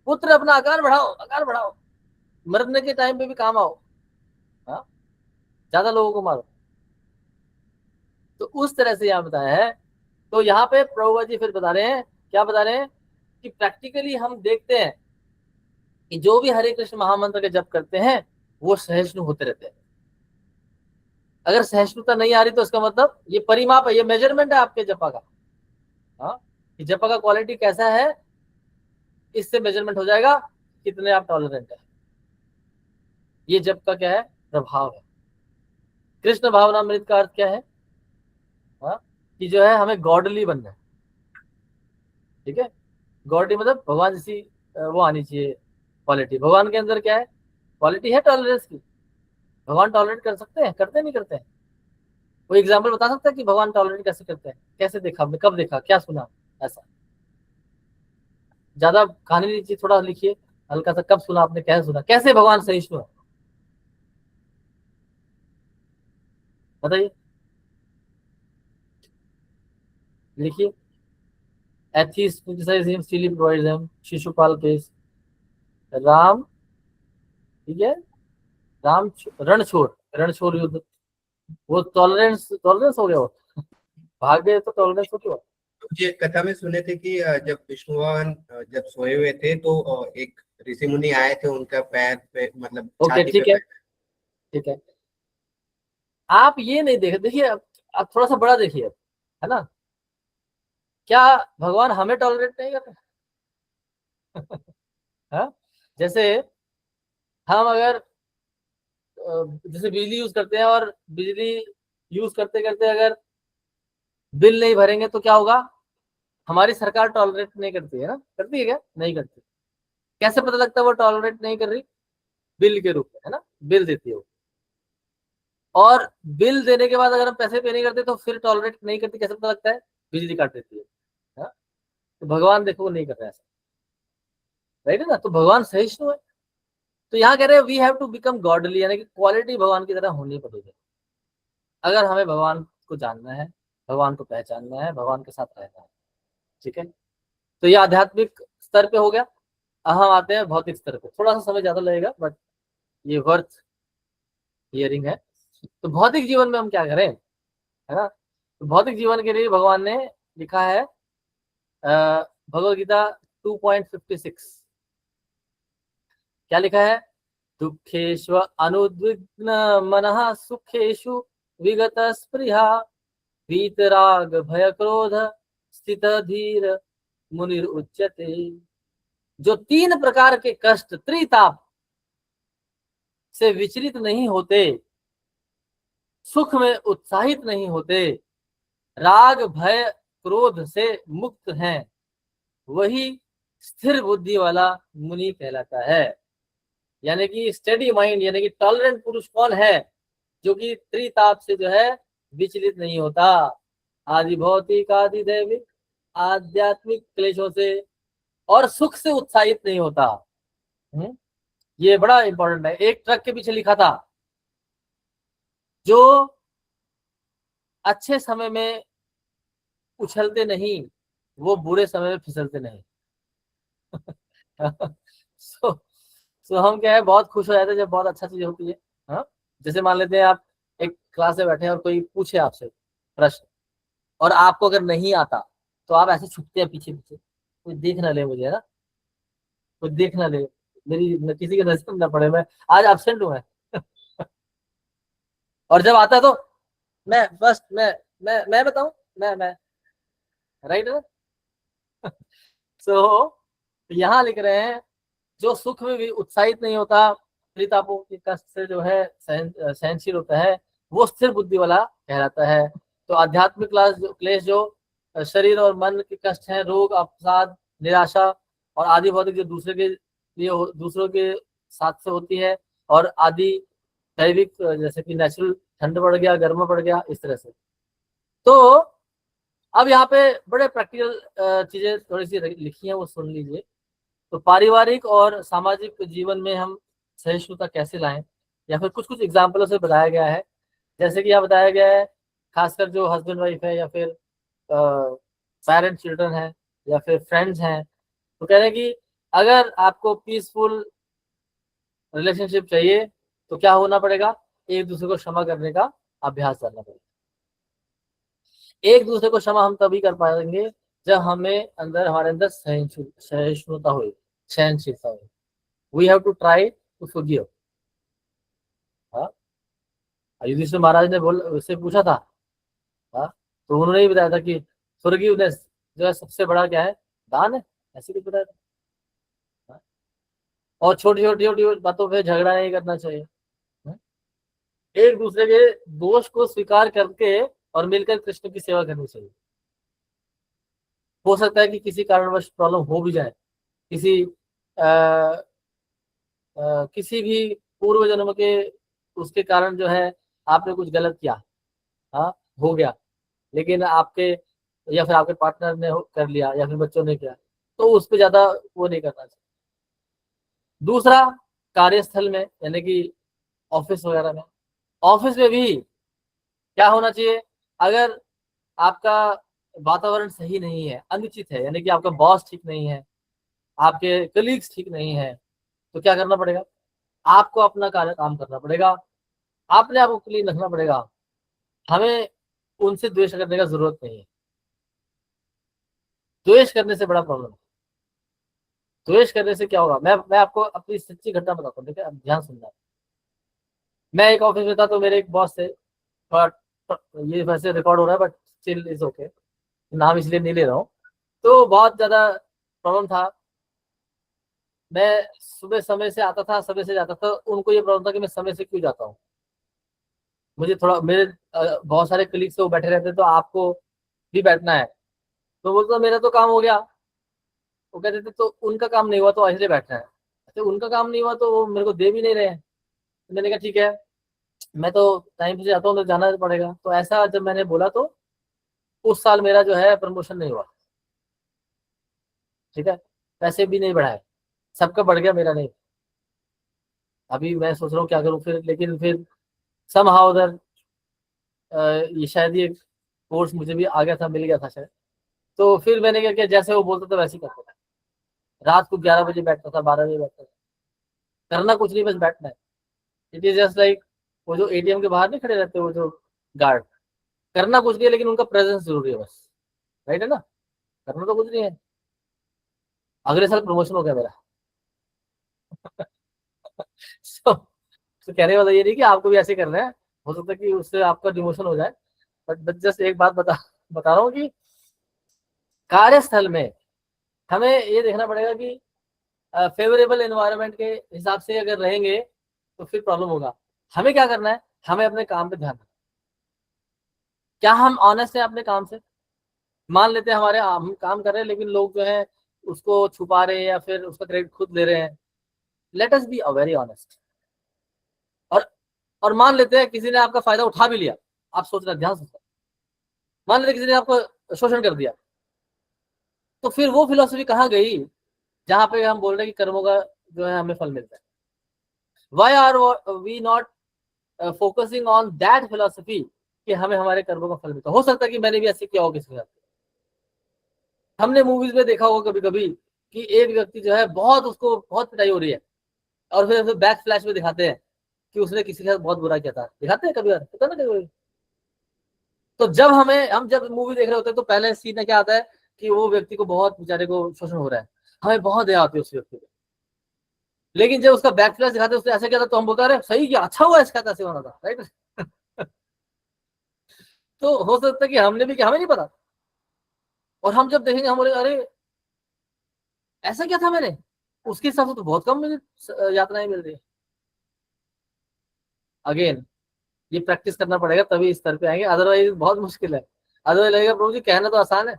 पुत्र अपना आकार बढ़ाओ, आकार बढ़ाओ, मरने के टाइम पे भी काम आओ। हाँ, ज्यादा लोगों को मारो। तो उस तरह से यहाँ बताया है। तो यहाँ पे प्रभुपाद जी फिर बता रहे हैं, क्या बता रहे हैं, कि प्रैक्टिकली हम देखते हैं कि जो भी हरे कृष्ण महामंत्र के जप करते हैं वो सहिष्णु होते रहते हैं। अगर सहिष्णुता नहीं आ रही तो इसका मतलब ये परिमाप है, ये मेजरमेंट है आपके जपा का। हाँ, कि जपा का क्वालिटी कैसा है, इससे मेजरमेंट हो जाएगा कितने आप टॉलरेंट है। ये जप का क्या है, प्रभाव है। कृष्ण भावनामृत का अर्थ क्या है, हाँ, कि जो है हमें गॉडली बनना है। ठीक है, गॉडली मतलब भगवान जैसी वो आनी चाहिए क्वालिटी। भगवान के अंदर क्या है, क्वालिटी है टॉलरेंस की। भगवान टॉलरेट कर सकते हैं, करते नहीं करते हैं, कोई एग्जाम्पल बता सकता है कि भगवान टॉलरेट कैसे करते हैं, कैसे देखा आपने, कब देखा, क्या सुना ऐसा। ज्यादा कहानी लीजिए, थोड़ा लिखिए हल्का सा, कब सुना आपने, कैसे सुना, कैसे भगवान सहिष्णु है, बताइए, लिखिए। Atheist criticize him, still provides him, Shishupal case, Ram, ठीक है, रणछोड़, रणछोड़ युद्ध, वो टॉलरेंस, टॉलरेंस हो गया वो, भाग गए तो टॉलरेंस हो गया। ये कथा में सुने थे कि जब विष्णु भगवान जब सोए हुए थे तो एक ऋषि मुनि आए थे, उनका पैर पे मतलब ओके छाती पे ठीक है, पैर। ठीक है, आप ये नहीं देखे, देखिए आप थोड़ा सा बड़ा देखिए, है ना, क्या भगवान हमें टॉलरेट नहीं करते। हाँ, जैसे हम अगर जैसे बिजली यूज करते हैं, और बिजली यूज करते करते अगर बिल नहीं भरेंगे तो क्या होगा, हमारी सरकार टॉलरेट नहीं करती है ना, करती है क्या, नहीं करती। कैसे पता लगता है वो टॉलरेट नहीं कर रही, बिल के रूप में, है ना, बिल देती है वो। और बिल देने के बाद अगर हम पैसे पे नहीं करते तो फिर टॉलरेट नहीं करती, कैसे पता लगता है, बिजली काट देती है। हाँ? तो भगवान देखो वो नहीं कर रहा है ऐसा, राइट है ना, तो भगवान सहिष्णु है। तो यहाँ कह रहे हैं we have to become godly, यानी कि क्वालिटी भगवान की तरह होनी पड़ेगी, अगर हमें भगवान को जानना है, भगवान को पहचानना है, भगवान के साथ रहना है। ठीक है, तो ये आध्यात्मिक स्तर पे हो गया। अब हम आते हैं भौतिक स्तर पे, थोड़ा सा समय ज्यादा लगेगा बट ये वर्थ हियरिंग है। तो भौतिक जीवन में हम क्या करें, है ना, तो भौतिक जीवन के लिए भगवान ने लिखा है भगवद गीता 2.56, क्या लिखा है, दुखेशु अनुद्विग्न मनः सुखेशु विगत स्पृहा वीतराग भय क्रोध स्थित धीर मुनिर उच्यते। जो 3 प्रकार के कष्ट त्रिताप से विचलित नहीं होते, सुख में उत्साहित नहीं होते, राग भय क्रोध से मुक्त हैं, वही स्थिर बुद्धि वाला मुनि कहलाता है। यानी कि स्टेडी माइंड, यानी कि टॉलरेंट पुरुष कौन है, जो कि त्रिताप से जो है विचलित नहीं होता, आदि भौतिक आदि दैविक आध्यात्मिक क्लेशों से, और सुख से उत्साहित नहीं होता। ये बड़ा इंपॉर्टेंट है। एक ट्रक के पीछे लिखा था, जो अच्छे समय में उछलते नहीं वो बुरे समय में फिसलते नहीं। सो हम क्या है, बहुत खुश हो जाते हैं जब बहुत अच्छा चीज होती है। हाँ, जैसे मान लेते हैं आप एक क्लास में बैठे हैं और कोई पूछे आपसे प्रश्न, और आपको अगर नहीं आता तो आप ऐसे छुपते हैं पीछे पीछे, कोई देख ना ले मुझे, है ना, कोई देख ना ले, मेरी किसी के नजर ना पड़े, मैं आज एब्सेंट हूँ मैं। और जब आता है तो मैं फर्स्ट, मैं बताऊं, मैं राइट है ना। सो यहाँ लिख रहे हैं, जो सुख में भी उत्साहित नहीं होता, परितापों के कष्ट से जो है सहनशील होता है, वो स्थिर बुद्धि वाला कहलाता है। तो आध्यात्मिक क्लेश जो शरीर और मन के कष्ट हैं, रोग, अवसाद, निराशा और आदि भौतिक जो दूसरे के लिए दूसरों के साथ से होती है, और आदि दैविक जैसे कि नेचुरल ठंड पड़ गया, गर्म पड़ गया, इस तरह से। तो अब यहाँ पे बड़े प्रैक्टिकल चीजें थोड़ी सी लिखी हैं, वो सुन लीजिए। तो पारिवारिक और सामाजिक जीवन में हम सहिष्णुता कैसे लाएं, या फिर कुछ कुछ एग्जाम्पलों से बताया गया है। जैसे कि यहाँ बताया गया है, खासकर जो हस्बैंड वाइफ है, या फिर पेरेंट चिल्ड्रन है, या फिर फ्रेंड्स हैं, तो कह रहे हैं कि अगर आपको पीसफुल रिलेशनशिप चाहिए तो क्या होना पड़ेगा, एक दूसरे को क्षमा करने का अभ्यास करना पड़ेगा। एक दूसरे को क्षमा हम तभी कर पाएंगे जब हमारे अंदर सहिष्णुता हुई, सहनशीलता हुई। We have to try to forgive. हाँ, युधिष्ठिर महाराज ने उससे पूछा था, हाँ, तो उन्होंने ही बताया था कि फॉरगिवनेस जो है सबसे बड़ा क्या है, दान है, ऐसे कुछ बताया था। हाँ? और छोटी छोटी छोटी बातों पे झगड़ा नहीं करना चाहिए। हाँ? एक दूसरे के दोष को स्वीकार करके और मिलकर कृष्ण की सेवा करनी चाहिए। हो सकता है कि किसी कारणवश प्रॉब्लम हो भी जाए, किसी आ, किसी भी पूर्व जन्म के उसके कारण जो है आपने कुछ गलत किया, हाँ, हो गया, लेकिन आपके या फिर आपके पार्टनर ने कर लिया, या फिर बच्चों ने किया, तो उस पर ज्यादा वो नहीं करना चाहिए। दूसरा, कार्यस्थल में यानी कि ऑफिस वगैरह में, ऑफिस में भी क्या होना चाहिए, अगर आपका वातावरण सही नहीं है, अनुचित है, यानी कि आपका बॉस ठीक नहीं है, आपके कलीग्स ठीक नहीं है, तो क्या करना पड़ेगा, आपको अपना कार्य काम करना पड़ेगा, आपने आपको क्लीन रखना पड़ेगा। हमें उनसे द्वेष करने का जरूरत नहीं है। द्वेष करने से बड़ा प्रॉब्लम है। द्वेष करने से क्या होगा, मैं आपको अपनी सच्ची घटना बताता हूँ, ठीक है, अब ध्यान सुनना। मैं एक ऑफिस में था, तो मेरे एक बॉस थे, बट ये वैसे रिकॉर्ड हो रहा है, बट स्टिल इज ओके, नाम इसलिए नहीं ले रहा हूँ। तो बहुत ज्यादा प्रॉब्लम था। मैं सुबह समय से आता था, समय से जाता था, उनको ये प्रॉब्लम था कि मैं समय से क्यों जाता हूँ। मुझे थोड़ा मेरे बहुत सारे कलीग से वो बैठे रहते, तो आपको भी बैठना है, तो बोलता मेरा तो काम हो गया। वो कहते थे तो उनका काम नहीं हुआ तो इसलिए बैठना है, तो उनका काम नहीं हुआ तो वो मेरे को दे भी नहीं रहे हैं। तो मैंने कहा ठीक है, मैं तो टाइम से जाता हूँ तो जाना पड़ेगा। तो ऐसा जब मैंने बोला, तो उस साल मेरा जो है प्रमोशन नहीं हुआ, ठीक है, पैसे भी नहीं बढ़ाए, सबका बढ़ गया, मेरा नहीं। अभी मैं सोच रहा हूँ क्या करूँ फिर, लेकिन फिर समहाउ उधर ये शायद ये कोर्स मुझे भी आ गया था, मिल गया था शायद। तो फिर मैंने क्या किया, जैसे वो बोलता था वैसे ही करता था। रात को 11 बजे बैठता था, 12 बजे बैठता था, करना कुछ नहीं, बस बैठना है। इट इज जस्ट लाइक वो जो एटीएम के बाहर नहीं खड़े रहते वो जो गार्ड, करना कुछ नहीं है, लेकिन उनका प्रेजेंस जरूरी है बस, राइट है ना, करना तो कुछ नहीं है। अगले साल प्रमोशन हो गया मेरा। so, तो कहने वाला ये नहीं कि आपको भी ऐसे करना है, हो सकता है कि उससे आपका डिमोशन हो जाए, बट जस्ट एक बात बता रहा हूँ कि कार्यस्थल में हमें ये देखना पड़ेगा कि फेवरेबल एनवायरनमेंट के हिसाब से अगर रहेंगे तो फिर प्रॉब्लम होगा। हमें क्या करना है, हमें अपने काम पे ध्यान रखना। क्या हम ऑनेस्ट हैं अपने काम से, मान लेते हैं हमारे हम काम कर रहे हैं, लेकिन लोग जो है उसको छुपा रहे हैं या फिर उसका क्रेडिट खुद ले रहे हैं। Let us be very honest. और मान लेते हैं किसी ने आपका फायदा उठा भी लिया, आप सोच रहे, ध्यान से, मान लेते किसी ने आपको शोषण कर दिया, तो फिर वो फिलोसफी कहाँ गई जहां पे हम बोल रहे हैं कि कर्मों का जो है हमें फल मिलता है। Why are we not focusing on that philosophy कि हमें हमारे कर्मों का फल मिलता। हो सकता है कि मैंने भी ऐसे किया हो किसी के साथ। हमने मूवीज में देखा होगा कभी कभी कि एक व्यक्ति जो है बहुत, उसको बहुत पिटाई हो रही है, और फिर बैक फ्लैश में दिखाते हैं कि उसने किसी के साथ बहुत बुरा किया था, दिखाते हैं कभी, पता ना कभी। तो जब हम जब मूवी देख रहे होते हैं तो पहले सीन में क्या आता है कि वो व्यक्ति को बहुत, बेचारे को शोषण हो रहा है, हमें बहुत दया आती है उस व्यक्ति को। लेकिन जब उसका बैक फ्लैश दिखाते हैं उसने ऐसा किया था, तो हम बोलते हैं अरे सही किया, अच्छा हुआ इसका ऐसे होना था, राइट। तो हो सकता है कि हमने भी किया, हमें नहीं पता, और हम जब देखेंगे हम बोलेंगे अरे ऐसा क्या था मैंने, उसके हिसाब से तो बहुत कम मुझे यातनाएं मिल रही है। अगेन ये प्रैक्टिस करना पड़ेगा, तभी इस स्तर पे आएंगे, अदरवाइज बहुत मुश्किल है। अदरवाइज लगेगा प्रभु जी कहना तो आसान है,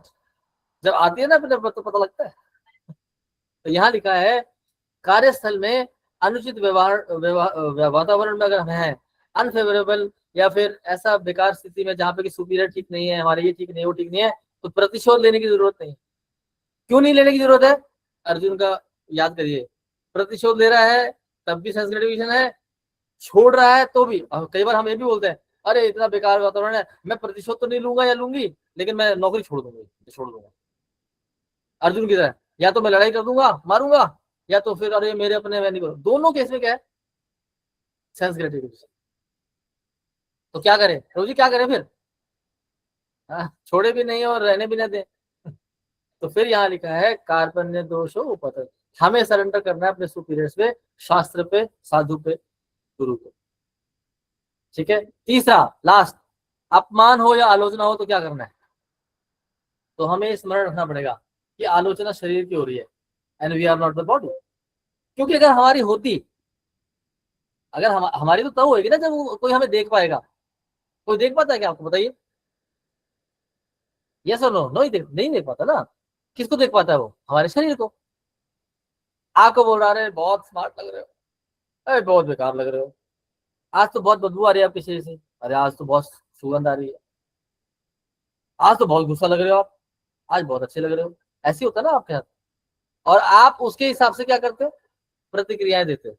जब आती है ना अपने तो पता लगता है। तो यहाँ लिखा है कार्यस्थल में अनुचित व्यवहार वातावरण में अगर हम हैं, अनफेवरेबल या फिर ऐसा बेकार स्थिति में जहाँ पे कि सुपीरियर ठीक नहीं है, हमारे ये ठीक नहीं है, वो ठीक नहीं है, तो प्रतिशोध लेने की जरूरत नहीं है। क्यों नहीं लेने की जरूरत है? अर्जुन का याद करिए, प्रतिशोध ले रहा है तब भी संस्कृत डिवीजन है, छोड़ रहा है तो भी। कई बार हम ये भी बोलते हैं अरे इतना बेकार वातावरण है, मैं प्रतिशोध तो नहीं लूंगा या लूंगी, लेकिन मैं नौकरी छोड़ दूंगा। अर्जुन की तरह, या तो मैं लड़ाई कर दूंगा मारूंगा, या तो फिर अरे मेरे अपने मैं नहीं करूँ। दोनों केस में क्या है? Sense gratification. तो क्या करें प्रभु जी, क्या करें फिर? छोड़े भी नहीं और रहने भी ना दे। तो फिर यहाँ लिखा है कार्पण्य दोषो उपत, हमें सरेंडर करना है अपने सुपीरियर्स पे, शास्त्र पे, साधु पे, गुरु पे। ठीक है। तीसरा लास्ट, अपमान हो या आलोचना हो तो क्या करना है? तो हमें स्मरण रखना पड़ेगा कि आलोचना शरीर की हो रही है, and we are not the body. क्योंकि अगर हमारी होती, अगर हमारी तो तब होगी ना जब कोई हमें देख पाएगा। कोई देख पाता है क्या, आपको बताइए? यस और नो? नहीं देख पाता ना। किसको देख पाता है वो? हमारे शरीर को। आपको बोल रहा है बहुत स्मार्ट लग रहे हो, अरे बहुत बेकार लग रहे हो, आज तो बहुत बदबू आ रही है आपके शरीर से, अरे आज तो बहुत सुगंध आ रही है, आज तो बहुत गुस्सा लग रहे हो आप, आज बहुत अच्छे लग रहे हो। ऐसे होता है ना आपके साथ, और आप उसके हिसाब से क्या करते हो? प्रतिक्रियाएं देते हो।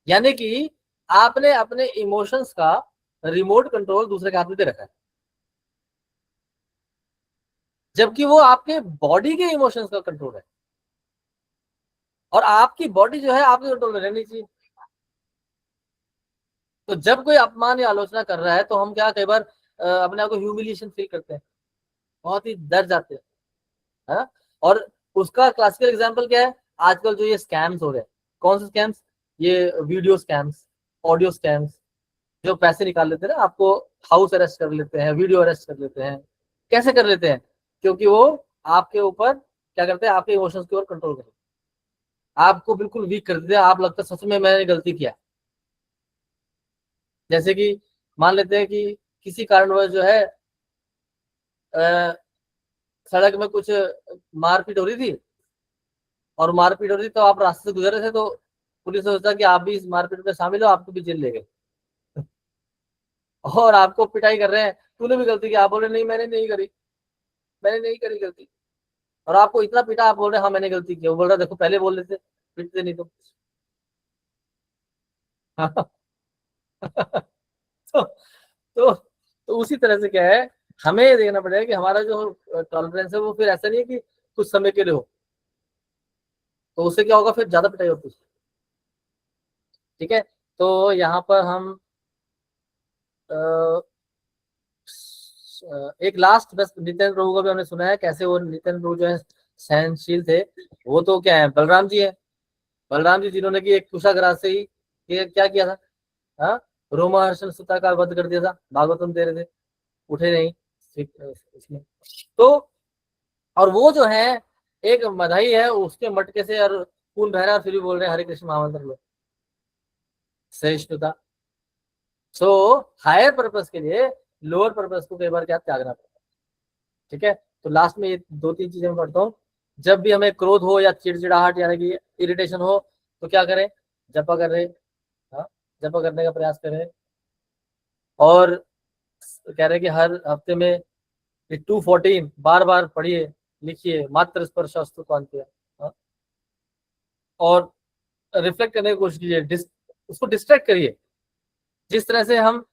यानी कि आपने अपने इमोशंस का रिमोट कंट्रोल दूसरे के हाथ में दे रखा है, जबकि वो आपके बॉडी के इमोशंस का कंट्रोल है, और आपकी बॉडी जो है आपके कंट्रोल में रहनी चाहिए। तो जब कोई अपमान या आलोचना कर रहा है तो हम क्या, कई बार अपने आप को ह्यूमिलिएशन फील करते हैं, बहुत ही डर जाते हैं, है ना? और उसका क्लासिकल एग्जांपल क्या है? आजकल जो ये स्कैम्स हो रहे हैं। कौन से स्कैम्स? ये वीडियो स्कैम्स, ऑडियो स्कैम्स, जो पैसे निकाल लेते हैं ना, आपको हाउस अरेस्ट कर लेते हैं, वीडियो अरेस्ट कर लेते हैं। कैसे कर लेते हैं? क्योंकि वो आपके ऊपर क्या करते हैं, आपके इमोशंस के ऊपर कंट्रोल करते हैं, आपको बिल्कुल वीक कर देते हैं, आप लगता है सच में मैंने गलती किया। जैसे कि मान लेते हैं कि किसी कारणवश जो है अ, सड़क में कुछ मारपीट हो रही थी, और मारपीट हो रही थी तो आप रास्ते से गुजर रहे थे, तो पुलिस ने सोचा कि आप भी इस मारपीट में शामिल हो, आपको भी जेल ले गए। और आपको पिटाई कर रहे हैं, तूने भी गलती की, आप बोल रहे नहीं मैंने नहीं करी, मैंने नहीं करी गलती। और आपको इतना पीटा, आप बोल रहे हाँ मैंने गलती की। वो बोल रहा देखो पहले बोल रहे थे, पीटते नहीं तो। तो, तो तो उसी तरह से क्या है, हमें ये देखना पड़ेगा कि हमारा जो टॉलरेंस है वो फिर ऐसा नहीं है कि कुछ समय के लिए हो, तो उससे क्या होगा, फिर ज्यादा पिटाई होती है। ठीक है। तो यहाँ पर हम अ, एक लास्ट बस, नित्यानंद प्रभु का भी हमने सुना है कैसे वो नित्यानंद प्रभु जो है सहनशील थे। वो तो क्या है, बलराम जी है। बलराम जी जिन्होंने कि एक कुशाग्रास से ही क्या किया था, हाँ, रोमहर्षण सुता का वध कर दिया था, भागवतम दे रहे थे, उठे नहीं इसमें। तो और वो जो है एक मधाई है, उसके मटके से और खून बह रहा है, फिर भी बोल रहे हैं हरे कृष्ण महामंत्र लो, सहिष्णुता। सो हायर पर्पस के लिए लोअर पर्पस को कई बार क्या त्यागना पड़ता है। ठीक है। तो लास्ट में ये दो तीन चीजें मैं पढ़ता हूँ। जब भी हमें क्रोध हो या चिड़चिड़ाहट यानी कि इरिटेशन हो, तो क्या करें? जपा कर रहे, हाँ, जपा करने का प्रयास करें। और कह रहे हैं कि हर हफ्ते में 214 बार बार पढ़िए, लिखिए, मात्र स्पर्शास्तु कांतिया। हाँ? और रिफ्लेक्ट करने की कोशिश कीजिए, उसको डिस्ट्रैक्ट करिए। जिस तरह से हम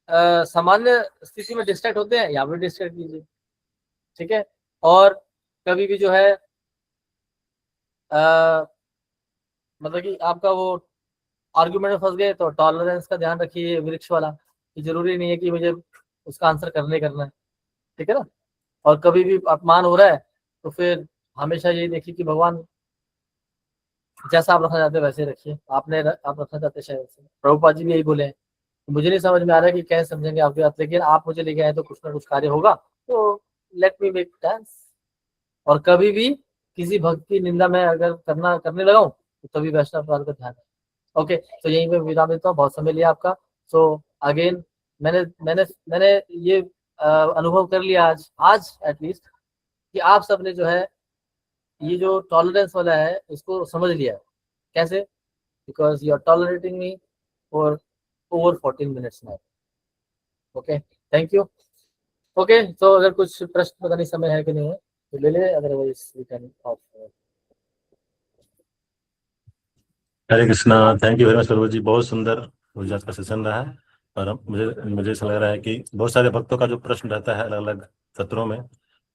सामान्य स्थिति में डिस्ट्रैक्ट होते हैं, यहाँ पे डिस्ट्रैक्ट कीजिए, ठीक है। और कभी भी जो है मतलब कि आपका वो आर्ग्यूमेंट में फंस गए तो टॉलरेंस का ध्यान रखिए, वृक्ष वाला, कि जरूरी नहीं है कि मुझे उसका आंसर करना है, ठीक है ना। और कभी भी अपमान हो रहा है तो फिर हमेशा यही देखिए कि भगवान जैसा आप रखना चाहते हैं वैसे रखिए। आप रखना चाहते हैं शायद से, प्रभुपाद जी भी यही बोले हैं। मुझे नहीं समझ में आ रहा है कि कैसे समझेंगे आपकी बात, लेकिन आप मुझे लेके आए तो कुछ ना कुछ कार्य होगा, तो लेट मी मेक डांस। और कभी भी किसी भक्त की निंदा में अगर करने लगाऊं तो तभी वैष्णव अपराध का ध्यान है। ओके, तो यहीं पे विराम देता हूँ, बहुत समय लिया आपका। सो अगेन मैंने मैंने मैंने ये अनुभव कर लिया आज एटलीस्ट कि आप सबने जो है ये जो टॉलरेंस वाला है इसको समझ लिया है। कैसे? Because you are tolerating me for over 14 minutes now. Okay, thank you. Okay, तो अगर कुछ प्रश्न पता नहीं समय है कि नहीं है तो ले ले, otherwise we can off. Hare Krishna. Thank you very much प्रभु जी, बहुत सुंदर पूजा का सेशन रहा है। और मुझे ऐसा लग रहा है कि बहुत सारे भक्तों का जो प्रश्न रहता है अलग अलग सत्रों में,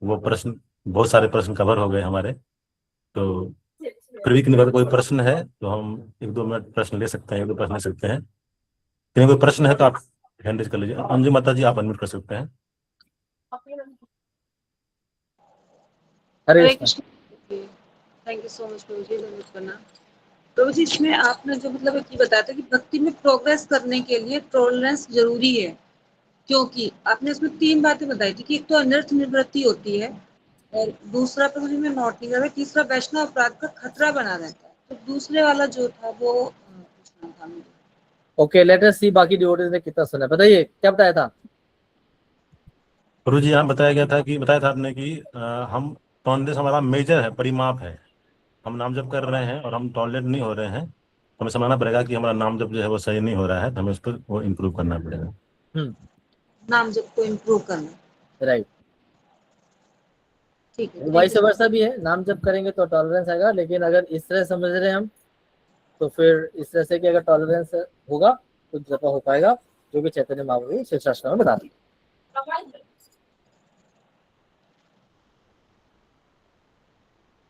वो प्रश्न बहुत सारे प्रश्न कवर हो गए हमारे। तो फिर भी किसी कोई प्रश्न है तो हम 1-2 मिनट प्रश्न ले सकते हैं, 1-2 प्रश्न ले सकते हैं। किसी कोई प्रश्न है तो आप हैंड रेज कर लीजिए। अंजू माता जी आप अनम्यूट कर सकते हैं। Hare Hare Krishna. Krishna. Thank you so much प्रभु जी, धन्यवाद करना। प्रभु जी, इसमें आपने जो मतलब एक ये बताया था कि भक्ति में प्रोग्रेस करने के लिए टॉलरेंस जरूरी है, क्योंकि आपने उसमें 3 बातें बताई थी कि एक तो अनर्थ निवृत्ति होती है, और दूसरा प्रभु जी में नोट नहीं कर रहा, तीसरा वैष्णव अपराध का खतरा बना रहता है। तो दूसरे वाला जो था वो पूछना था मुझे। ओके, लेट अस सी बाकी डिवोटीज ने कितना सुना, बताइए क्या बताया था। गुरु जी यहाँ बताया था आपने कि हम टॉलरेंस हमारा मेजर है, परिमाप है। हम नाम जप कर रहे हैं और हम टॉलरेट नहीं हो रहे हैं, हमें समझना पड़ेगा कि हमारा नाम जप जो है वो सही नहीं हो रहा है, तो हमें उस पर वो इम्प्रूव करना पड़ेगा। नाम जप को इम्प्रूव करना, राइट। ठीक है। वाइस वर्सा भी है, नाम जप करेंगे तो टॉलरेंस आएगा, लेकिन अगर इस तरह समझ रहे हैं हम तो फिर इस तरह से कि अगर टॉलरेंस होगा तो जपा हो पाएगा, जो कि चैतन्य महाप्रभु शिव शास्त्र में बता दी।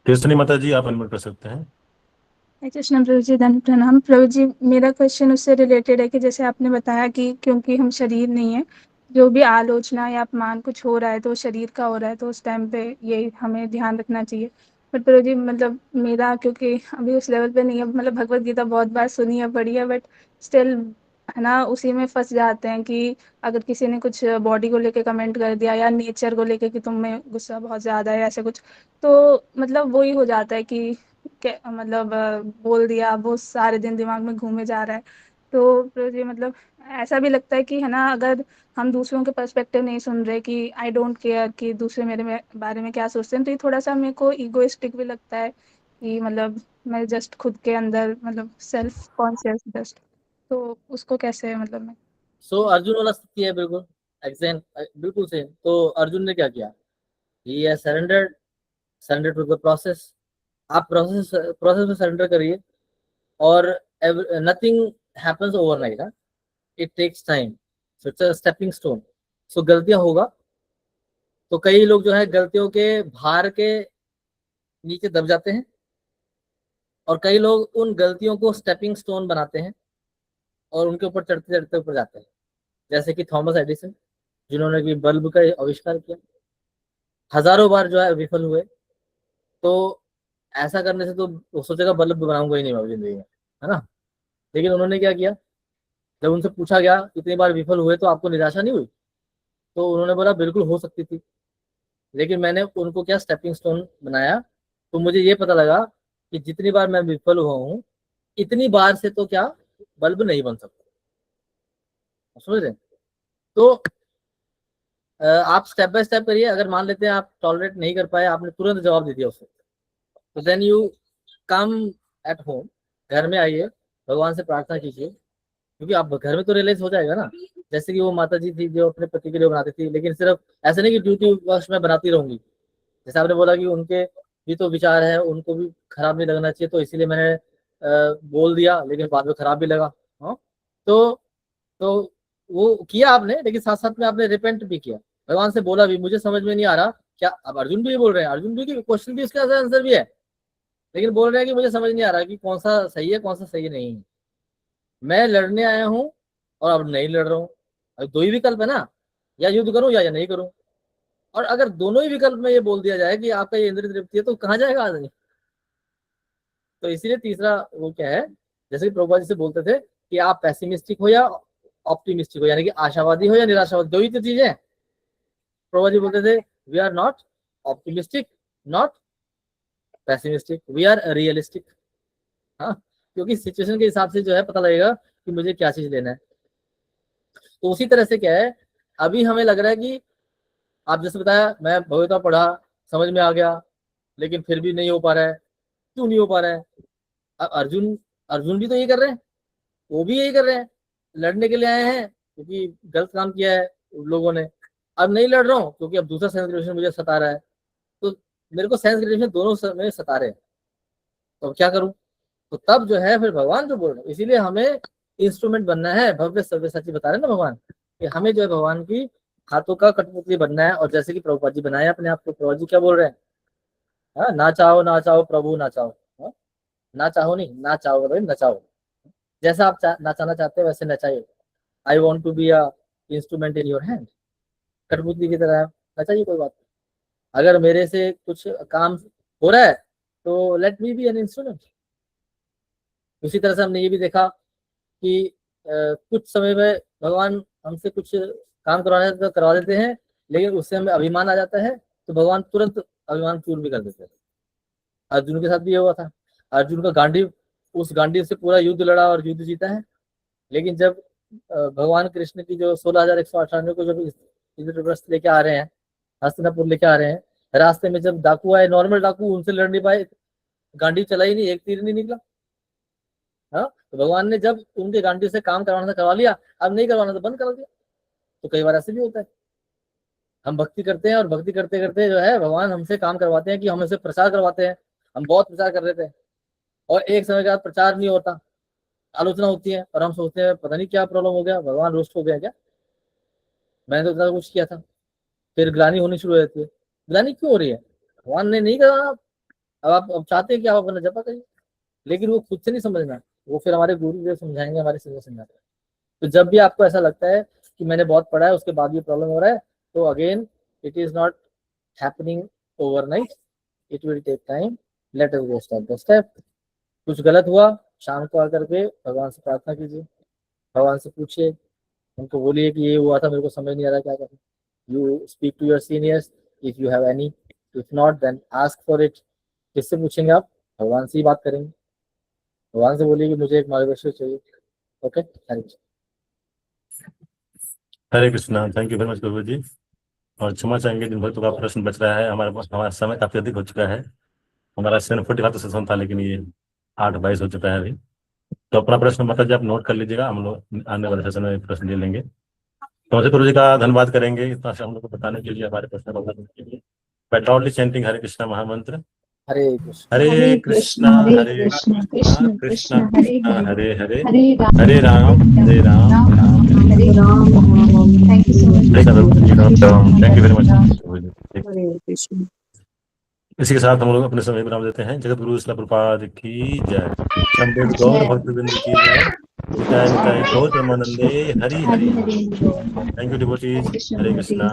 कृष्णी माता जी आप अनम्यूट कर सकते हैं। हरे कृष्ण प्रभु जी, धन प्रणाम। प्रभु जी, मेरा क्वेश्चन उससे रिलेटेड है कि जैसे आपने बताया कि क्योंकि हम शरीर नहीं है, जो भी आलोचना या अपमान कुछ हो रहा है तो शरीर का हो रहा है, तो उस टाइम पे ये हमें ध्यान रखना चाहिए। बट प्रभु जी मतलब मेरा क्योंकि अभी उस लेवल पे नहीं है, मतलब भगवत गीता बहुत बार सुनी है, पढ़ी है, बट स्टिल है ना उसी में फंस जाते हैं कि अगर किसी ने कुछ बॉडी को लेके कमेंट कर दिया या नेचर को लेके कि तुम में गुस्सा बहुत ज़्यादा है ऐसे कुछ, तो मतलब वही हो जाता है कि मतलब बोल दिया, वो सारे दिन दिमाग में घूमे जा रहा है। तो फिर ये मतलब ऐसा भी लगता है कि है ना, अगर हम दूसरों के पर्सपेक्टिव नहीं सुन रहे कि आई डोंट केयर कि दूसरे मेरे बारे में क्या सोचते हैं, तो ये थोड़ा सा मेरे को ईगोइस्टिक भी लगता है कि मतलब मैं जस्ट खुद के अंदर मतलब सेल्फ कॉन्शियस जस्ट, तो उसको कैसे मतलब मैं। सो अर्जुन वाला स्थिति है बिल्कुल एग्जैक्ट, बिल्कुल सेम। तो अर्जुन ने क्या किया, he has surrender to the process. आप प्रोसेस में सरेंडर करिए, और nothing happens overnight, it takes time, so it's a stepping stone. सो गलतियां होगा, तो कई लोग जो है गलतियों के भार के नीचे दब जाते हैं, और कई लोग उन गलतियों को स्टेपिंग स्टोन बनाते हैं और उनके ऊपर चढ़ते चढ़ते ऊपर जाते हैं। जैसे कि थॉमस एडिसन, जिन्होंने कि बल्ब का आविष्कार किया, हजारों बार जो है विफल हुए। तो ऐसा करने से तो वो सोचेगा बल्ब बनाऊंगा ही नहीं मैं जिंदगी में, है ना। लेकिन उन्होंने क्या किया, जब उनसे पूछा गया इतनी बार विफल हुए तो आपको निराशा नहीं हुई, तो उन्होंने बोला बिल्कुल हो सकती थी, लेकिन मैंने उनको क्या स्टेपिंग स्टोन बनाया। तो मुझे ये पता लगा कि जितनी बार मैं विफल हुआ हूँ, इतनी बार से तो क्या बल्ब नहीं बन सकता। समझ रहे हैं? तो आप स्टेप बाय स्टेप करिए। अगर मान लेते हैं आप टॉलरेट नहीं कर पाए, आपने तुरंत जवाब दे दिया उसको, तो then you come at home, घर में आइए, भगवान से प्रार्थना कीजिए, क्योंकि आप घर में तो रियलाइज हो जाएगा ना। जैसे कि वो माता जी थी जो अपने पति के लिए बनाती थी, लेकिन सिर्फ ऐसे नहीं कि ड्यूटी वर्ष में बनाती रहूंगी। जैसे आपने बोला कि उनके भी तो विचार है, उनको भी खराब नहीं लगना चाहिए, तो इसीलिए मैंने बोल दिया लेकिन बाद में खराब भी लगा। हाँ, तो वो किया आपने, लेकिन साथ साथ में आपने रिपेंट भी किया, भगवान से बोला भी मुझे समझ में नहीं आ रहा क्या। अब अर्जुन भी बोल रहे हैं, अर्जुन भी क्वेश्चन भी इसका आंसर भी है, लेकिन बोल रहे हैं कि मुझे समझ नहीं आ रहा कि कौन सा सही है कौन सा सही नहीं है। मैं लड़ने आया हूँ और अब नहीं लड़ रहा हूँ। अब दो ही विकल्प है ना, या युद्ध करूं या नहीं करूं। और अगर दोनों ही विकल्प में ये बोल दिया जाए कि आपका ये इंद्रिय तृप्ति है तो कहाँ जाएगा आदमी। तो इसीलिए तीसरा वो क्या है, जैसे कि प्रभुपाद जी से बोलते थे कि आप पैसिमिस्टिक हो या ऑप्टिमिस्टिक हो, यानी कि आशावादी हो या निराशावादी, दो ही तो चीजें। प्रभुपाद जी बोलते थे we are not optimistic not pessimistic, we are realistic. हाँ, क्योंकि सिचुएशन के हिसाब से जो है पता लगेगा कि मुझे क्या चीज लेना है। तो उसी तरह से क्या है, अभी हमें लग रहा है कि आप जैसे बताया मैं भगवता पढ़ा, समझ में आ गया, लेकिन फिर भी नहीं हो पा रहा है। क्यों नहीं हो पा रहा है? अब अर्जुन भी तो यही कर रहे हैं, वो भी यही कर रहे हैं, लड़ने के लिए आए हैं क्योंकि गलत काम किया है लोगों ने। अब नहीं लड़ रहा हूँ क्योंकि अब दूसरा सेंस ग्रेजुएशन मुझे सता रहा है, तो मेरे को सेंस ग्रेजुएशन दोनों में सता रहे हैं, तो क्या करूं? तो तब जो है फिर भगवान जो बोल रहे हैं, इसीलिए हमें इंस्ट्रूमेंट बनना है। भव्य सव्य सच्ची बता रहे हैं ना भगवान कि हमें जो है भगवान की हाथों का कठपुतली बनना है। और जैसे कि प्रभुपाद जी बनाए अपने आप को, प्रभुपाद जी क्या बोल रहे हैं, हाँ, ना चाहो प्रभु ना चाहो। हाँ? ना चाहो नहीं, ना चाहो भाई नचाओ, जैसा आप नचाना चाहते हैं वैसे नचाइए। I want to be a instrument in your hand, कठपुतली की तरह नचाइए, कोई बात नहीं। अगर मेरे से कुछ काम हो रहा है तो let me be an instrument. उसी तरह से हमने ये भी देखा कि कुछ समय में भगवान हमसे कुछ काम करवाने तो करवा देते हैं, लेकिन उससे हमें अभिमान आ जाता है तो भगवान तुरंत अभिमान चूर भी कर देते हैं। अर्जुन के साथ भी ये हुआ था। अर्जुन का गांडीव, उस गांडीव से पूरा युद्ध लड़ा और युद्ध जीता है, लेकिन जब भगवान कृष्ण की जो 16,198 को जब इंद्रप्रस्थ लेके आ रहे हैं, हस्तिनापुर लेके आ रहे हैं, रास्ते में जब डाकू आए, नॉर्मल डाकू, उनसे लड़ नहीं पाए, गांडी चला ही नहीं, एक तीर नहीं निकला। हाँ, तो भगवान ने जब उनके गांडी से काम करवाना था करवा लिया, अब नहीं करवाना तो बंद कर दिया। तो कई बार ऐसे भी होता है, हम भक्ति करते हैं और भक्ति करते करते जो है भगवान हमसे काम करवाते हैं कि हम ऐसे प्रचार करवाते हैं। हम बहुत प्रचार कर रहे थे और एक समय के बाद प्रचार नहीं होता, आलोचना होती है और हम सोचते हैं पता नहीं क्या प्रॉब्लम हो गया, भगवान रोस्ट हो गया क्या, मैंने तो इतना कुछ किया था। फिर ग्लानी होनी शुरू हो जाती है। ग्लानी क्यों हो रही है? भगवान ने नहीं करवाना। अब आप चाहते हैं कि आप अपना जपा करिए, लेकिन वो खुद से नहीं समझना, वो फिर हमारे गुरु जो समझाएंगे, हमारे सीनियर समझाते हैं। तो जब भी आपको ऐसा लगता है कि मैंने बहुत पढ़ा है उसके बाद भी प्रॉब्लम हो रहा है, तो again it is not happening overnight, it will take time, let us go step by step. कुछ गलत हुआ, शाम को आकर के भगवान से प्रार्थना कीजिए, भगवान से पूछिए, उनको बोलिए कि ये हुआ था, मेरे को समझ नहीं आ रहा क्या करें। You speak to your seniors if you have any, if not then ask for it. किससे पूछेंगे आप? भगवान से ही बात करेंगे। भगवान से बोलिए कि मुझे एक मार्गदर्शन चाहिए। Okay, thank you. Hare Krishna, thank you very much प्रभु जी। और क्षमा चाहेंगे जिन भक्तों का प्रश्न बच रहा है, हमारा समय काफी अधिक हो चुका है। हमारा 7:45 सेशन था, लेकिन ये 8:22 हो चुका है अभी। तो अपना प्रश्न माता जी आप नोट कर लीजिएगा, हम लोग आने वाले सेशन में प्रश्न ले लेंगे। तो मुझे प्रभु जी का धन्यवाद करेंगे इतना से हम लोग को बताने के लिए, हमारे प्रश्न को बताने के लिए। बाय चैंटिंग हरे कृष्णा महामंत्र। Hare Krishna Hare Krishna Krishna Krishna Hare Hare, Hare Ram Ram Hare Ram. Thank you so much. Thank you very much. इसी के साथ हम लोग अपने समय विराम देते हैं। जगत गुरु श्रील प्रभुपाद की जय। शंभो गौर भक्तवृंद की जय। निताय निताय गौर प्रेमानंदे Hari Hari. Thank you devotees. Hare Krishna.